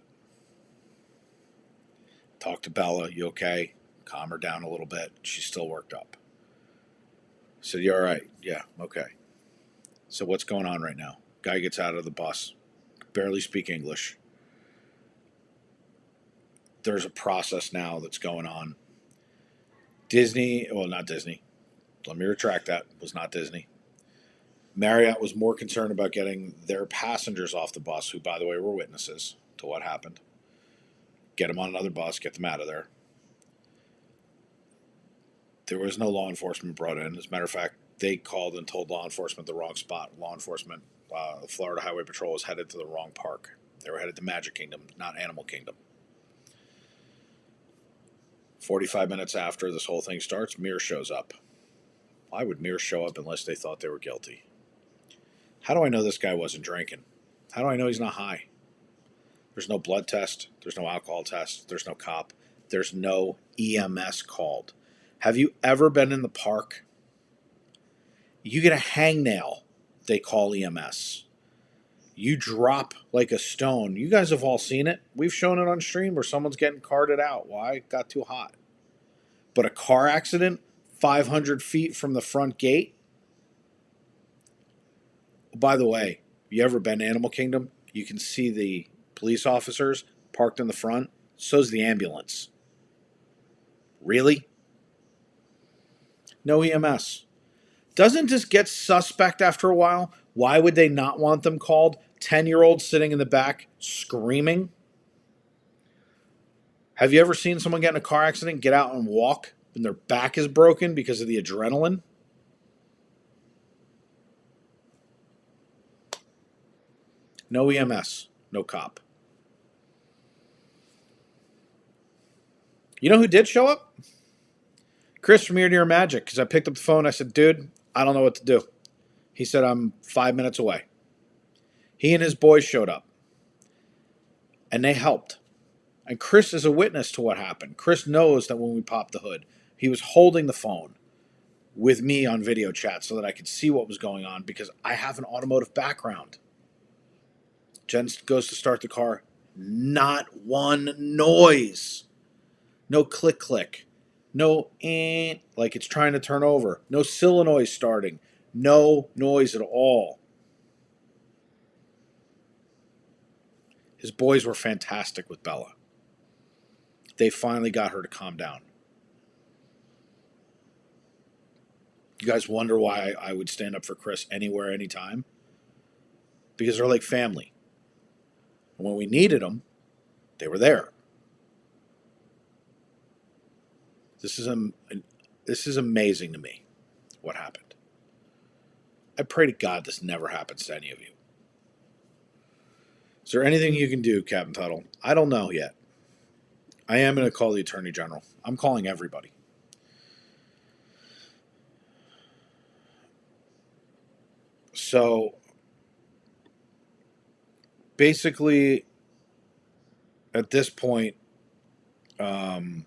Talk to Bella. You okay? Calm her down a little bit. She's still worked up. I said, you all right? Yeah, okay. So what's going on right now? Guy gets out of the bus. Barely speak English. There's a process now that's going on. Not Disney. Let me retract that. It was not Disney. Marriott was more concerned about getting their passengers off the bus, who, by the way, were witnesses to what happened. Get them on another bus, get them out of there. There was no law enforcement brought in. As a matter of fact, they called and told law enforcement the wrong spot. Law enforcement, Florida Highway Patrol, was headed to the wrong park. They were headed to Magic Kingdom, not Animal Kingdom. 45 minutes after this whole thing starts, Mir shows up. Why would Mir show up unless they thought they were guilty? How do I know this guy wasn't drinking? How do I know he's not high? There's no blood test. There's no alcohol test. There's no cop. There's no EMS called. Have you ever been in the park? You get a hangnail, they call EMS. You drop like a stone. You guys have all seen it. We've shown it on stream where someone's getting carted out. Why? It got too hot. But a car accident 500 feet from the front gate? By the way, you ever been to Animal Kingdom? You can see the police officers parked in the front. So's the ambulance. Really? No EMS. Doesn't this get suspect after a while? Why would they not want them called? 10-year-olds sitting in the back screaming? Have you ever seen someone get in a car accident, get out and walk, and their back is broken because of the adrenaline? No EMS, no cop. You know who did show up? Chris from Ear to Ear Magic, because I picked up the phone. I said, dude, I don't know what to do. He said, I'm 5 minutes away. He and his boys showed up, and they helped. And Chris is a witness to what happened. Chris knows that when we popped the hood, he was holding the phone with me on video chat so that I could see what was going on because I have an automotive background. Jen goes to start the car. Not one noise. No click click. No like it's trying to turn over. No solenoid starting. No noise at all. His boys were fantastic with Bella. They finally got her to calm down. You guys wonder why I would stand up for Chris anywhere, anytime? Because they're like family. And when we needed them, they were there. This is amazing to me, what happened. I pray to God this never happens to any of you. Is there anything you can do, Captain Tuttle? I don't know yet. I am going to call the Attorney General. I'm calling everybody. So, basically, at this point, I'm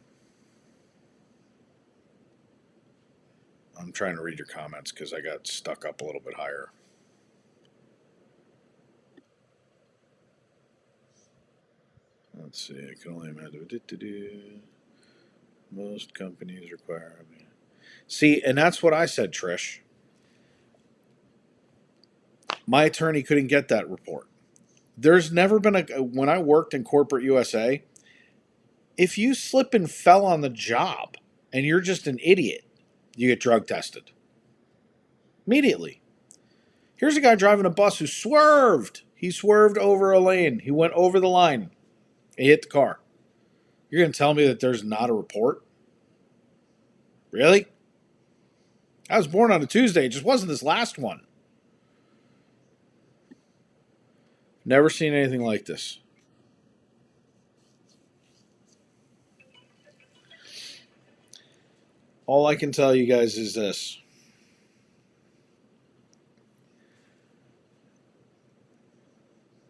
trying to read your comments because I got stuck up a little bit higher. Let's see. I can only imagine. Most companies require. See, and that's what I said, Trish. My attorney couldn't get that report. There's never been when I worked in corporate USA, if you slip and fell on the job and you're just an idiot, you get drug tested. Immediately. Here's a guy driving a bus who swerved. He swerved over a lane. He went over the line. He hit the car. You're going to tell me that there's not a report? Really? I was born on a Tuesday. It just wasn't this last one. Never seen anything like this. All I can tell you guys is this.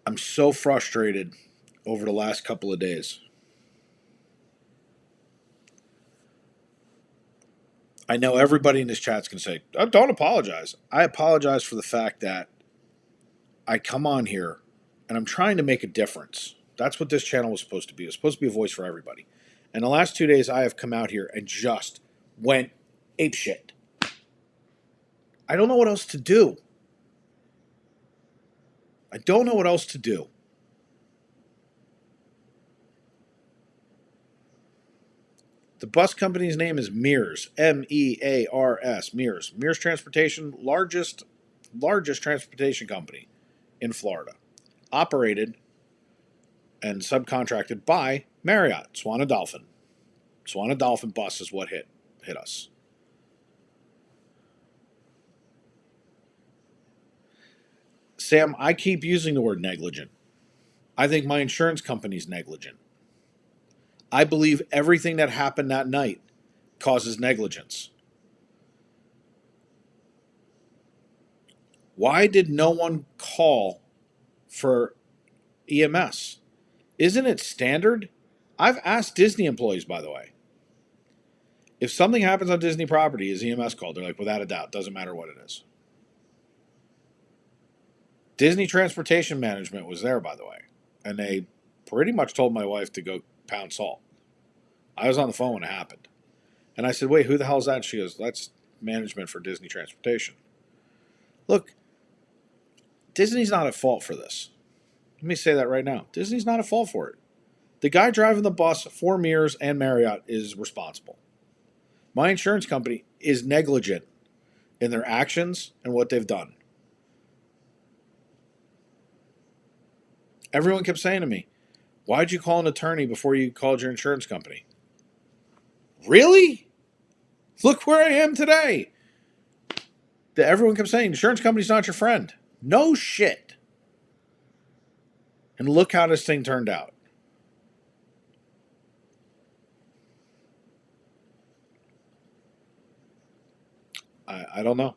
I'm so frustrated over the last couple of days. I know everybody in this chat's going to say, oh, don't apologize. I apologize for the fact that I come on here and I'm trying to make a difference. That's what this channel was supposed to be. It was supposed to be a voice for everybody. And the last 2 days I have come out here and just went apeshit. I don't know what else to do. I don't know what else to do. The bus company's name is Mears, M-E-A-R-S, Mears. Mears Transportation, largest transportation company in Florida. Operated and subcontracted by Marriott, Swan Dolphin. Swan Dolphin bus is what hit us. Sam, I keep using the word negligent. I think my insurance company's negligent. I believe everything that happened that night causes negligence. Why did no one call for EMS? Isn't it standard? I've asked Disney employees, by the way. If something happens on Disney property, is EMS called? They're like, without a doubt, doesn't matter what it is. Disney Transportation Management was there, by the way, and they pretty much told my wife to go pound salt. I was on the phone when it happened. And I said, wait, who the hell is that? She goes, that's management for Disney Transportation. Look, Disney's not at fault for this. Let me say that right now. Disney's not at fault for it. The guy driving the bus for Mears and Marriott is responsible. My insurance company is negligent in their actions and what they've done. Everyone kept saying to me, why'd you call an attorney before you called your insurance company? Really? Look where I am today. Everyone kept saying, insurance company's not your friend. No shit. And look how this thing turned out. I don't know.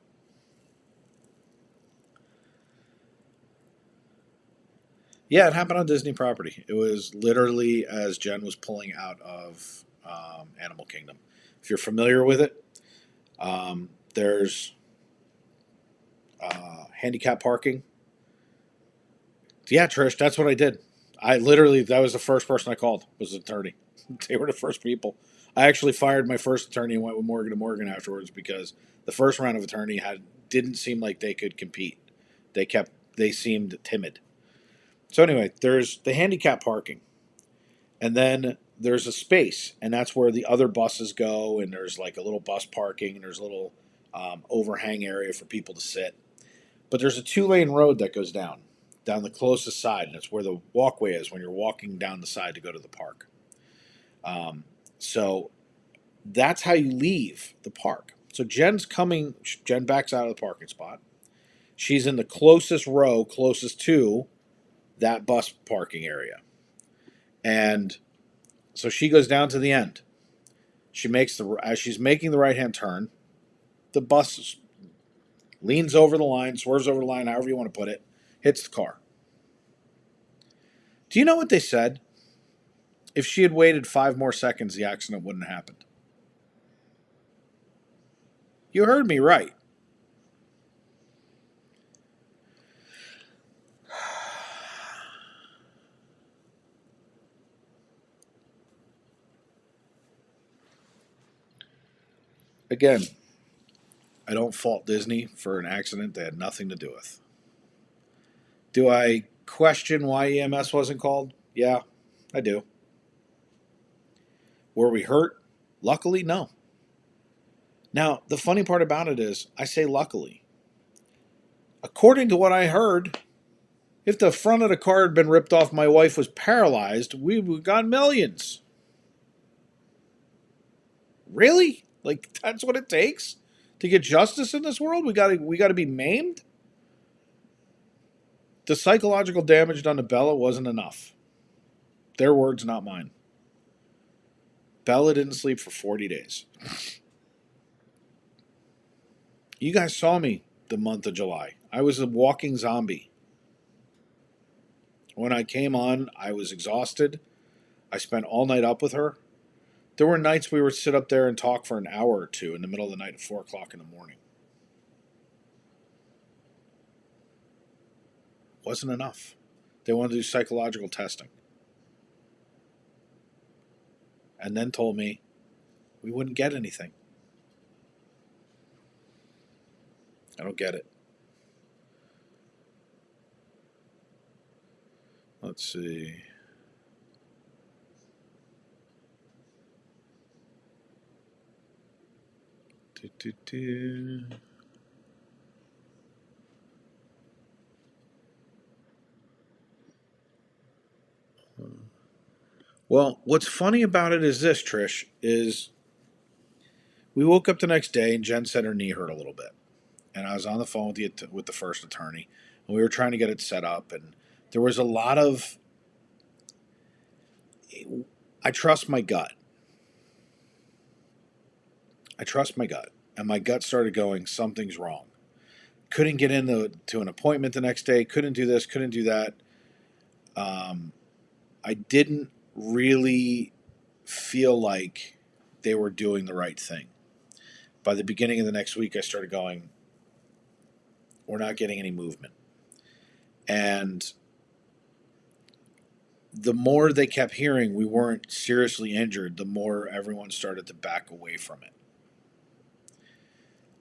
Yeah, it happened on Disney property. It was literally as Jen was pulling out of Animal Kingdom. If you're familiar with it, there's handicap parking. Yeah, Trish, that's what I did. That was the first person I called, was an attorney. They were the first people. I actually fired my first attorney and went with Morgan & Morgan afterwards because the first round of attorney didn't seem like they could compete. They seemed timid. So anyway, there's the handicap parking, and then there's a space, and that's where the other buses go. And there's like a little bus parking, and there's a little overhang area for people to sit. But there's a 2-lane road that goes down the closest side, and it's where the walkway is when you're walking down the side to go to the park. So that's how you leave the park. So Jen backs out of the parking spot. She's in the closest row, closest to that bus parking area. And so she goes down to the end. As she's making the right-hand turn, the bus leans over the line, swerves over the line, however you want to put it, hits the car. Do you know what they said? If she had waited 5 more seconds, the accident wouldn't have happened. You heard me right. Again, I don't fault Disney for an accident they had nothing to do with. Do I question why EMS wasn't called? Yeah, I do. Were we hurt? Luckily, no. Now, the funny part about it is, I say luckily. According to what I heard, if the front of the car had been ripped off, my wife was paralyzed, we would have got millions. Really? Like, that's what it takes to get justice in this world? We gotta be maimed? The psychological damage done to Bella wasn't enough. Their words, not mine. Bella didn't sleep for 40 days. You guys saw me the month of July. I was a walking zombie. When I came on, I was exhausted. I spent all night up with her. There were nights we would sit up there and talk for an hour or two in the middle of the night at 4 o'clock in the morning. Wasn't enough. They wanted to do psychological testing. And then told me we wouldn't get anything. I don't get it. Let's see. Well, what's funny about it is this, Trish, is we woke up the next day and Jen said her knee hurt a little bit. And I was on the phone with the first attorney, and we were trying to get it set up. And there was a lot of, I trust my gut. And my gut started going, something's wrong. Couldn't get to an appointment the next day. Couldn't do this. Couldn't do that. I didn't really feel like they were doing the right thing. By the beginning of the next week, I started going, we're not getting any movement. And the more they kept hearing we weren't seriously injured, the more everyone started to back away from it.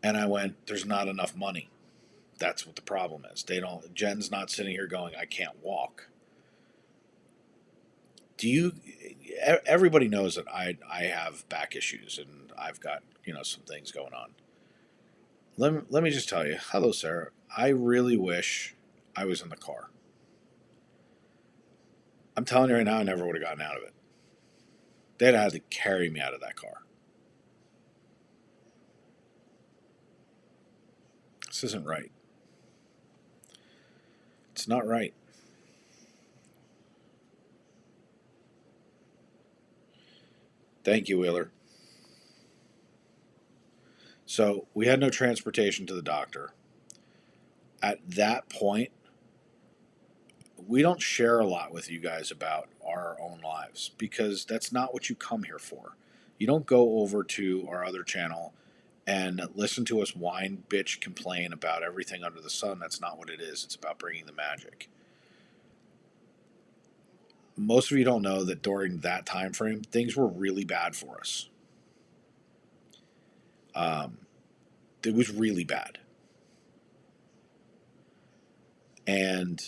And I went, there's not enough money. That's what the problem is. Jen's not sitting here going, I can't walk. Everybody knows that I have back issues and I've got, some things going on. Let me just tell you, hello, Sarah. I really wish I was in the car. I'm telling you right now, I never would have gotten out of it. They'd have had to carry me out of that car. This isn't right. It's not right. Thank you, Wheeler. So we had no transportation to the doctor. At that point, we don't share a lot with you guys about our own lives because that's not what you come here for. You don't go over to our other channel and listen to us whine, bitch, complain about everything under the sun. That's not what it is. It's about bringing the magic. Most of you don't know that during that time frame, things were really bad for us. It was really bad. And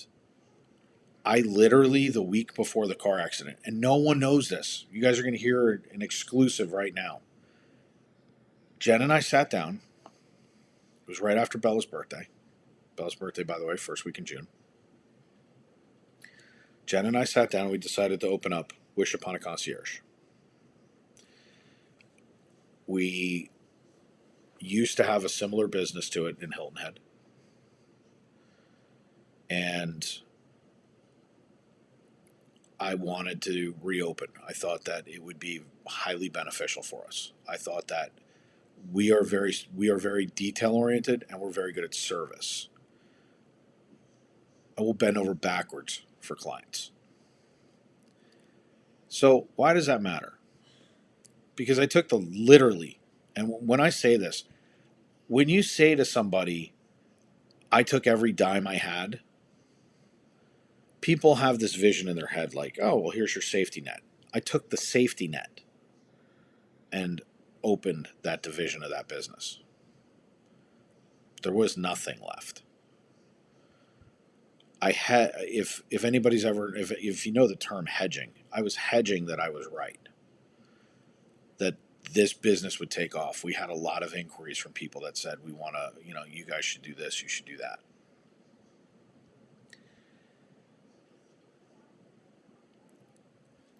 I literally, the week before the car accident, and no one knows this. You guys are going to hear an exclusive right now. Jen and I sat down. It was right after Bella's birthday. Bella's birthday, by the way, first week in June. Jen and I sat down and we decided to open up Wish Upon a Concierge. We used to have a similar business to it in Hilton Head. And I wanted to reopen. I thought that it would be highly beneficial for us. I thought that we are very detail oriented and we're very good at service. I will bend over backwards for clients. So why does that matter? Because I took the literally, and when I say this, when you say to somebody, I took every dime I had, people have this vision in their head like, oh, well, here's your safety net. I took the safety net and opened that division of that business. There was nothing left. I had, if anybody's ever, if you know the term hedging, I was hedging that I was right. That this business would take off. We had a lot of inquiries from people that said, we want to, you guys should do this, you should do that.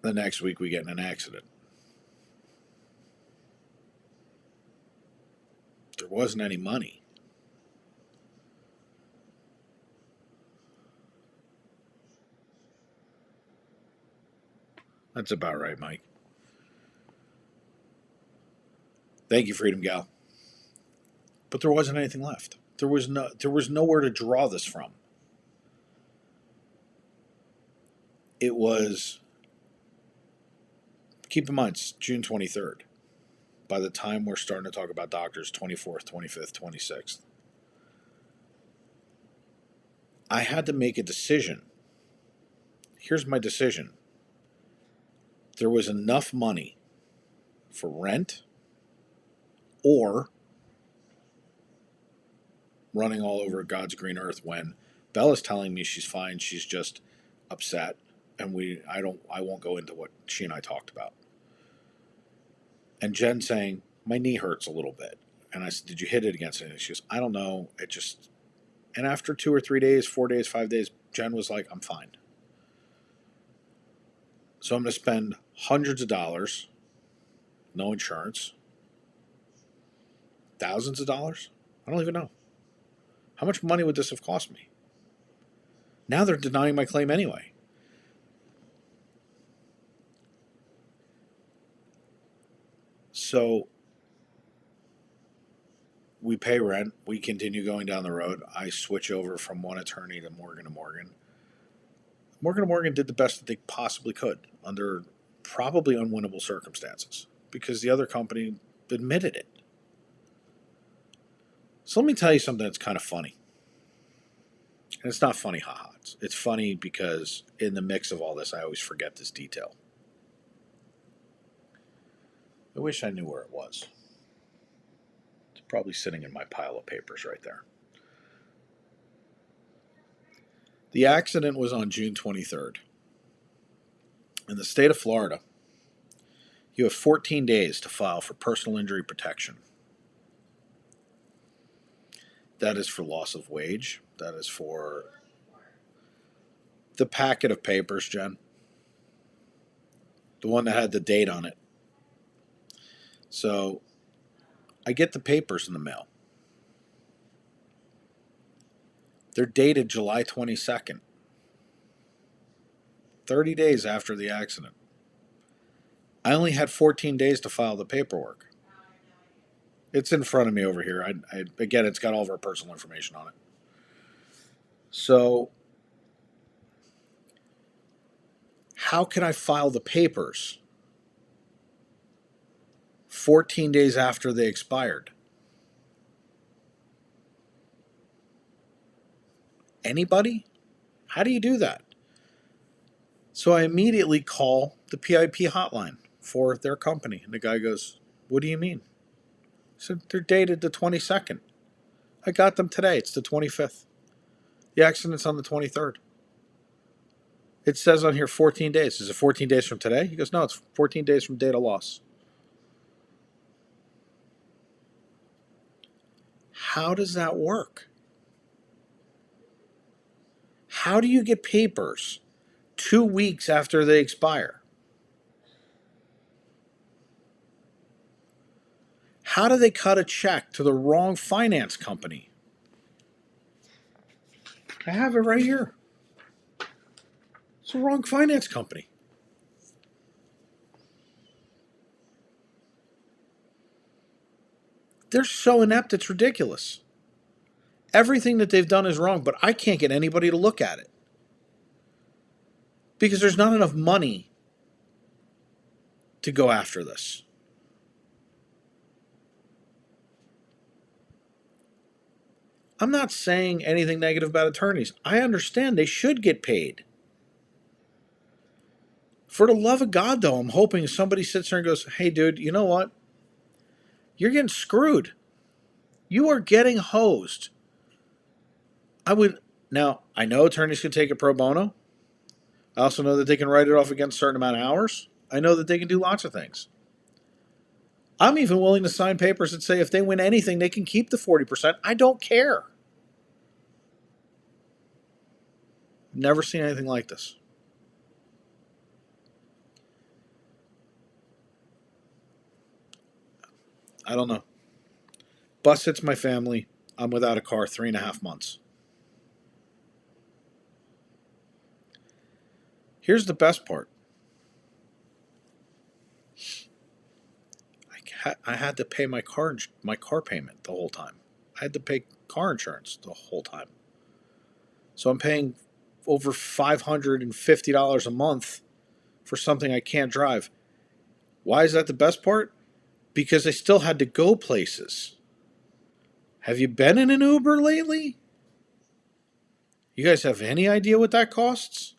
The next week we get in an accident. There wasn't any money. That's about right, Mike. Thank you, Freedom Gal. But there wasn't anything left. There was nowhere to draw this from. It was, keep in mind, it's June 23rd. By the time we're starting to talk about doctors, 24th, 25th, 26th. I had to make a decision. Here's my decision. There was enough money for rent or running all over God's green earth when Bella's telling me she's fine, she's just upset, and I won't go into what she and I talked about. And Jen saying, my knee hurts a little bit. And I said, did you hit it against anything? She goes, I don't know. It just, and after 2 or 3 days, 4 days, 5 days, Jen was like, I'm fine. So I'm going to spend hundreds of dollars, no insurance, thousands of dollars. I don't even know. How much money would this have cost me? Now they're denying my claim anyway. So we pay rent. We continue going down the road. I switch over from one attorney to Morgan & Morgan. Morgan & Morgan did the best that they possibly could under probably unwinnable circumstances because the other company admitted it. So let me tell you something that's kind of funny. And it's not funny, haha. It's funny because in the mix of all this, I always forget this detail. I wish I knew where it was. It's probably sitting in my pile of papers right there. The accident was on June 23rd. In the state of Florida, you have 14 days to file for personal injury protection. That is for loss of wage. That is for the packet of papers, Jen. The one that had the date on it. So I get the papers in the mail. They're dated July 22nd. 30 days after the accident. I only had 14 days to file the paperwork. It's in front of me over here. Again, it's got all of our personal information on it. So, how can I file the papers 14 days after they expired? Anybody? How do you do that? So I immediately call the PIP hotline for their company. And the guy goes, what do you mean? I said, they're dated the 22nd. I got them today. It's the 25th. The accident's on the 23rd. It says on here 14 days. Is it 14 days from today? He goes, no, it's 14 days from date of loss. How does that work? How do you get papers 2 weeks after they expire? How do they cut a check to the wrong finance company? I have it right here. It's the wrong finance company. They're so inept, it's ridiculous. Everything that they've done is wrong, but I can't get anybody to look at it. Because there's not enough money to go after this. I'm not saying anything negative about attorneys. I understand they should get paid. For the love of God, though, I'm hoping somebody sits there and goes, hey, dude, you know what? You're getting screwed. You are getting hosed. Now, I know attorneys can take it pro bono. I also know that they can write it off against a certain amount of hours. I know that they can do lots of things. I'm even willing to sign papers that say if they win anything, they can keep the 40%. I don't care. Never seen anything like this. I don't know. Bus hits my family. I'm without a car 3.5 months. Here's the best part. I had to pay my car payment the whole time. I had to pay car insurance the whole time. So I'm paying over $550 a month for something I can't drive. Why is that the best part? Because I still had to go places. Have you been in an Uber lately? You guys have any idea what that costs?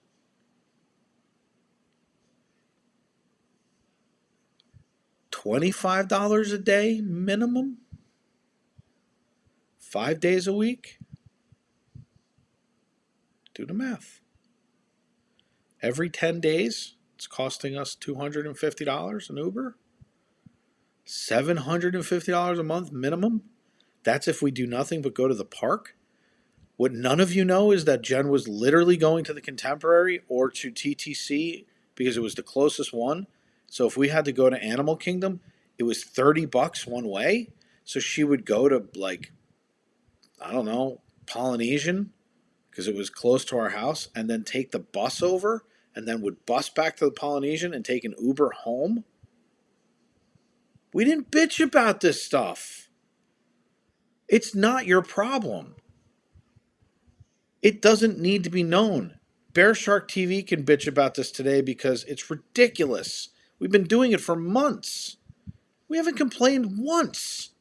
$25 a day minimum? 5 days a week? Do the math. Every 10 days, it's costing us $250 an Uber? $750 a month minimum? That's if we do nothing but go to the park? What none of you know is that Jen was literally going to the Contemporary or to TTC because it was the closest one. So if we had to go to Animal Kingdom, it was $30 one way. So she would go to, like, I don't know, Polynesian, because it was close to our house, and then take the bus over, and then would bus back to the Polynesian and take an Uber home. We didn't bitch about this stuff. It's not your problem. It doesn't need to be known. BearShark TV can bitch about this today because it's ridiculous. We've been doing it for months. We haven't complained once.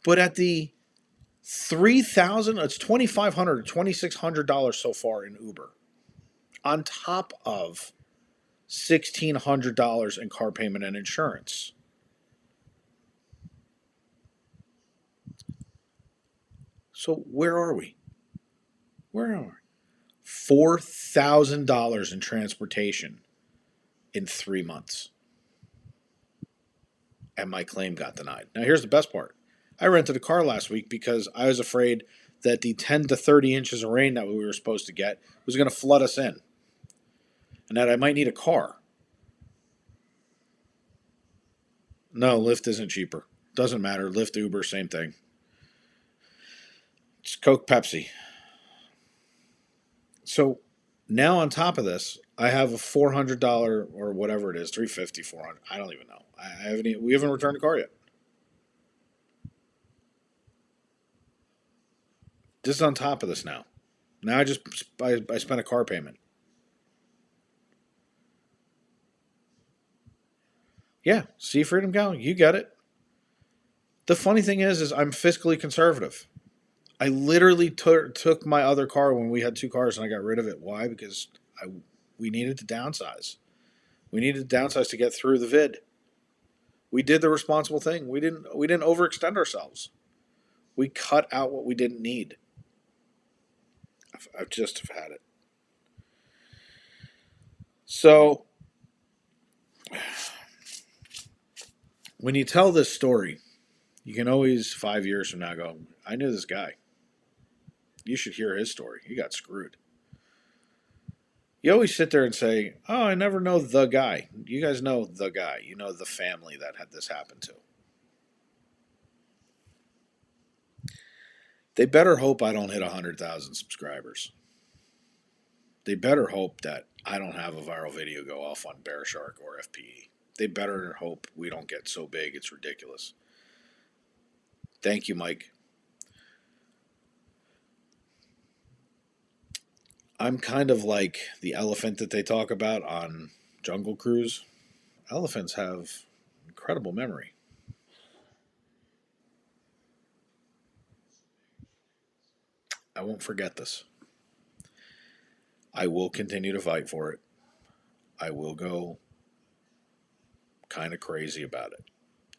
But at the $3,000, it's $2,500 or $2,600 so far in Uber, on top of $1,600 in car payment and insurance. So where are we? Where are we? $4,000 in transportation in 3 months. And my claim got denied. Now here's the best part. I rented a car last week because I was afraid that the 10 to 30 inches of rain that we were supposed to get was going to flood us in. And that I might need a car. No, Lyft isn't cheaper. Doesn't matter. Lyft, Uber, same thing. It's Coke, Pepsi. So now on top of this, I have a $400 or whatever it is, $350, $400. I don't even know. We haven't returned a car yet. This is on top of this now. Now I spent a car payment. Yeah, see Freedom Gal, you get it. The funny thing is I'm fiscally conservative. I literally took my other car when we had 2 cars and I got rid of it. Why? Because we needed to downsize. We needed to downsize to get through the vid. We did the responsible thing. We didn't overextend ourselves. We cut out what we didn't need. I've just have had it. So when you tell this story, you can always 5 years from now go, I knew this guy. You should hear his story. He got screwed. You always sit there and say, oh, I never know the guy. You guys know the guy. You know the family that had this happen to. They better hope I don't hit 100,000 subscribers. They better hope that I don't have a viral video go off on BearShark or FPE. They better hope we don't get so big it's ridiculous. Thank you, Mike. I'm kind of like the elephant that they talk about on Jungle Cruise. Elephants have incredible memory. I won't forget this. I will continue to fight for it. I will go kind of crazy about it.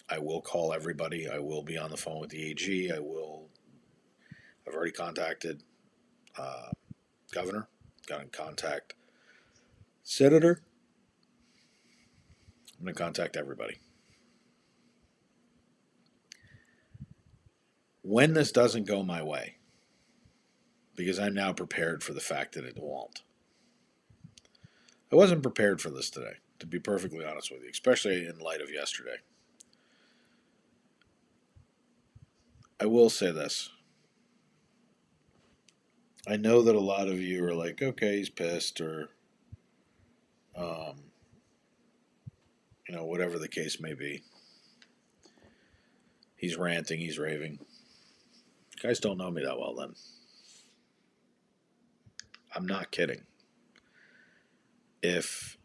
I will call everybody. I will be on the phone with the AG. I've already contacted governor. Got in contact senator. I'm going to contact everybody. When this doesn't go my way, because I'm now prepared for the fact that it won't. I wasn't prepared for this today, to be perfectly honest with you, especially in light of yesterday. I will say this. I know that a lot of you are like, okay, he's pissed, or, whatever the case may be. He's ranting, he's raving. You guys don't know me that well then. I'm not kidding. If,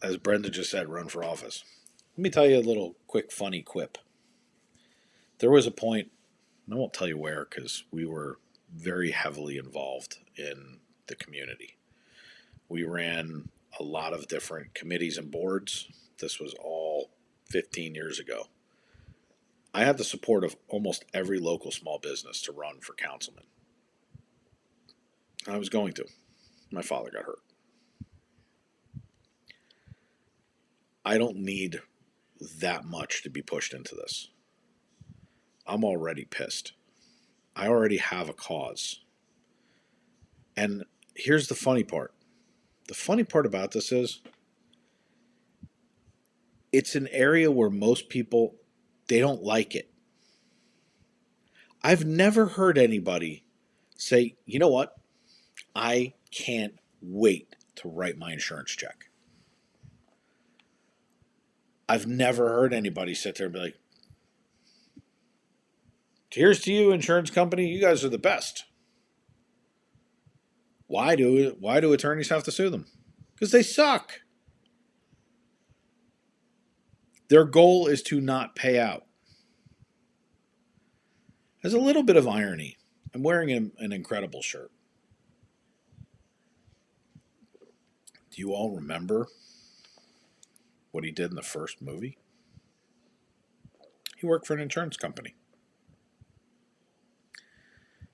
as Brenda just said, run for office. Let me tell you a little quick funny quip. There was a point, and I won't tell you where because we were very heavily involved in the community. We ran a lot of different committees and boards. This was all 15 years ago. I had the support of almost every local small business to run for councilman. I was going to. My father got hurt. I don't need that much to be pushed into this. I'm already pissed. I already have a cause. And here's the funny part. The funny part about this is it's an area where most people, they don't like it. I've never heard anybody say, you know what? I can't wait to write my insurance check. I've never heard anybody sit there and be like, here's to you, insurance company. You guys are the best. Why do attorneys have to sue them? Because they suck. Their goal is to not pay out. There's a little bit of irony. I'm wearing an incredible shirt. Do you all remember what he did in the first movie? He worked for an insurance company.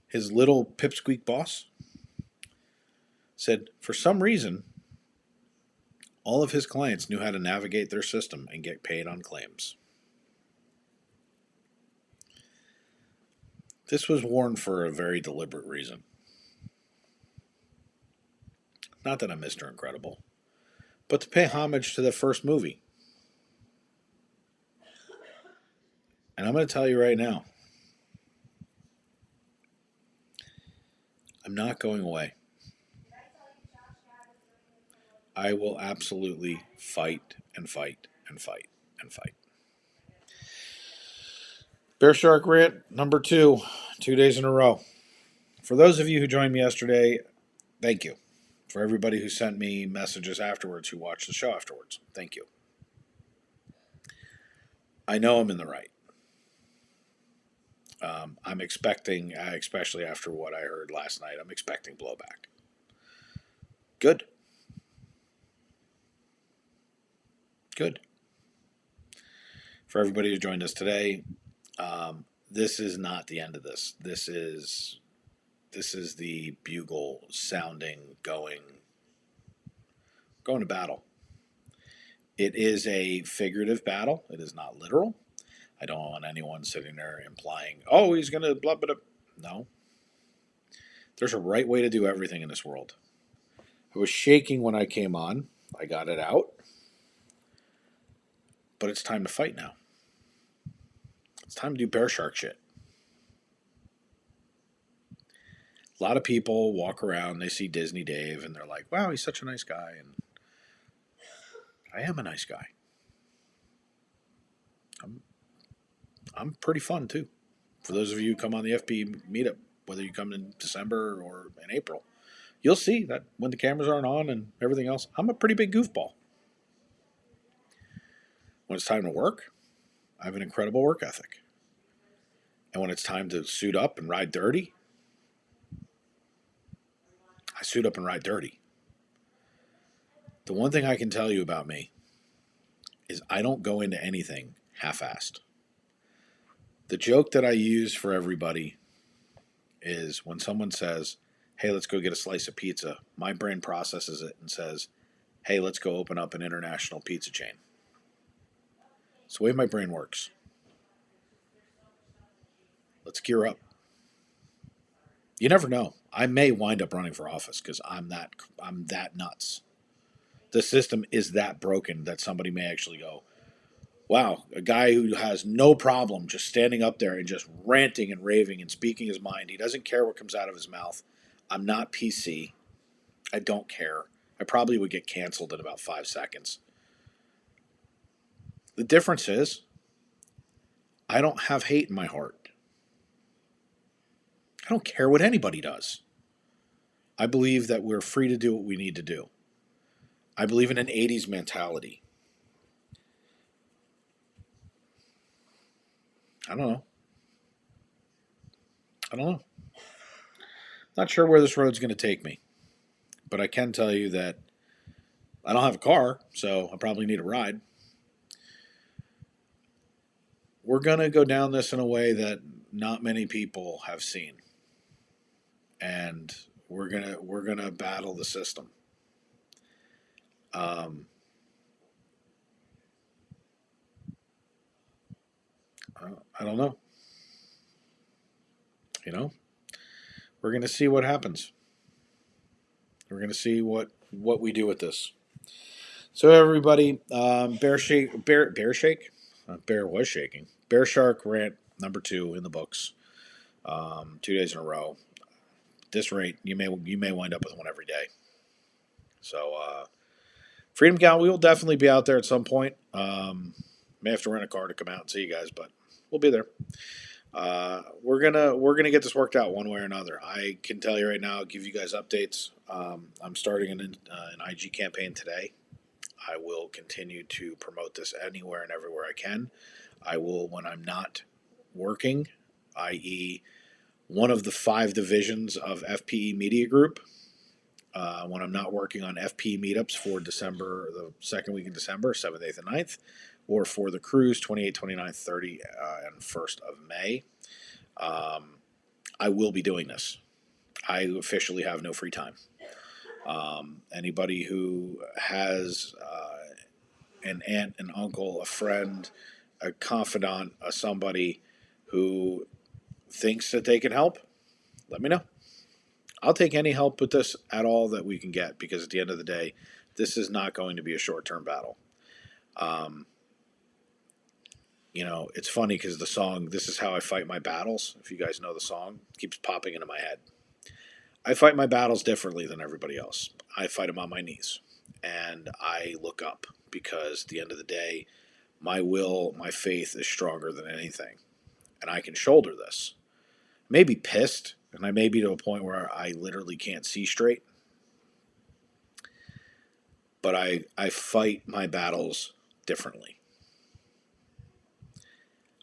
His little pipsqueak boss said, for some reason, all of his clients knew how to navigate their system and get paid on claims. This was worn for a very deliberate reason. Not that I'm Mr. Incredible, but to pay homage to the first movie. And I'm going to tell you right now, I'm not going away. I will absolutely fight and fight and fight and fight. BearShark rant number 2 days in a row. For those of you who joined me yesterday, thank you. For everybody who sent me messages afterwards, who watched the show afterwards, thank you. I know I'm in the right. I'm expecting, especially after what I heard last night, I'm expecting blowback. Good. Good. For everybody who joined us today, this is not the end of this. This This is the bugle sounding going to battle. It is a figurative battle. It is not literal. I don't want anyone sitting there implying, oh, he's going to blah, blah, blah. No. There's a right way to do everything in this world. I was shaking when I came on. I got it out. But it's time to fight now. It's time to do BearShark shit. A lot of people walk around, they see Disney Dave, and they're like, wow, he's such a nice guy. And I am a nice guy. I'm pretty fun, too. For those of you who come on the FP meetup, whether you come in December or in April, you'll see that when the cameras aren't on and everything else, I'm a pretty big goofball. When it's time to work, I have an incredible work ethic. And when it's time to suit up and ride dirty, I suit up and ride dirty. The one thing I can tell you about me is I don't go into anything half-assed. The joke that I use for everybody is when someone says, hey, let's go get a slice of pizza, my brain processes it and says, hey, let's go open up an international pizza chain. It's the way my brain works. Let's gear up. You never know. I may wind up running for office because I'm that nuts. The system is that broken that somebody may actually go, wow, a guy who has no problem just standing up there and just ranting and raving and speaking his mind. He doesn't care what comes out of his mouth. I'm not PC. I don't care. I probably would get canceled in about 5 seconds. The difference is I don't have hate in my heart. I don't care what anybody does. I believe that we're free to do what we need to do. I believe in an 80s mentality. I don't know. Not sure where this road's going to take me. But I can tell you that I don't have a car, so I probably need a ride. We're going to go down this in a way that not many people have seen. And we're going to battle the system. I don't know. We're going to see what happens. We're going to see what we do with this. So everybody, Bear was shaking. BearShark rant number 2 in the books. 2 days in a row. At this rate, you may wind up with one every day. So Freedom Gal, we will definitely be out there at some point. May have to rent a car to come out and see you guys, but we'll be there. We're gonna get this worked out one way or another. I can tell you right now, I'll give you guys updates. I'm starting an IG campaign today. I will continue to promote this anywhere and everywhere I can. I will, when I'm not working, i.e. one of the 5 divisions of FPE Media Group, when I'm not working on FPE meetups for December, the second week in December, 7th, 8th, and 9th, or for the cruise, 28th, 29th, 30th, and 1st of May, I will be doing this. I officially have no free time. Anybody who has an aunt, an uncle, a friend, a confidant, somebody who thinks that they can help, let me know. I'll take any help with this at all that we can get, because at the end of the day, this is not going to be a short-term battle. It's funny because the song, This Is How I Fight My Battles, if you guys know the song, keeps popping into my head. I fight my battles differently than everybody else. I fight them on my knees, and I look up, because at the end of the day, my will, my faith is stronger than anything, and I can shoulder this. I may be pissed, and I may be to a point where I literally can't see straight, but I fight my battles differently.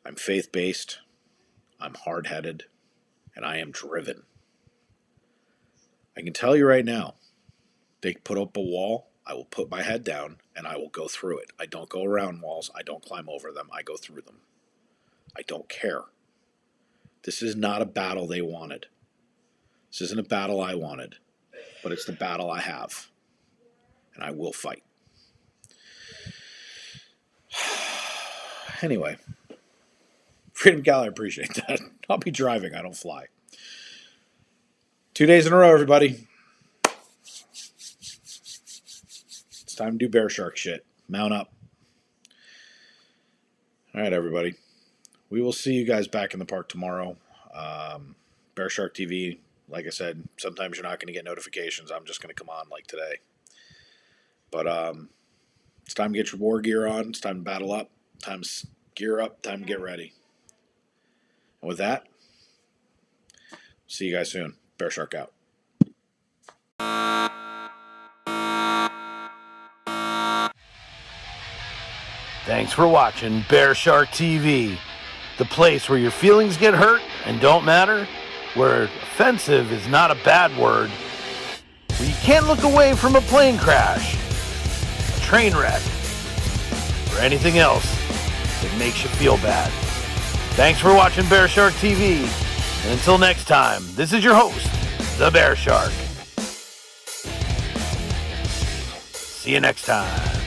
I'm faith-based, I'm hard-headed, and I am driven. I can tell you right now, they put up a wall, I will put my head down, and I will go through it. I don't go around walls, I don't climb over them, I go through them. I don't care. This is not a battle they wanted. This isn't a battle I wanted, but it's the battle I have, and I will fight. Anyway, Freedom Gal, I appreciate that. I'll be driving, I don't fly. 2 days in a row, everybody. It's time to do BearShark shit. Mount up. All right, everybody. We will see you guys back in the park tomorrow. BearShark TV, like I said, sometimes you're not going to get notifications. I'm just going to come on like today. But it's time to get your war gear on. It's time to battle up. Time to gear up. Time to get ready. And with that, see you guys soon. BearShark out. Thanks for watching BearShark TV, the place where your feelings get hurt and don't matter, where offensive is not a bad word, where you can't look away from a plane crash, a train wreck, or anything else that makes you feel bad. Thanks for watching BearShark TV, and until next time, this is your host, the BearShark. See you next time.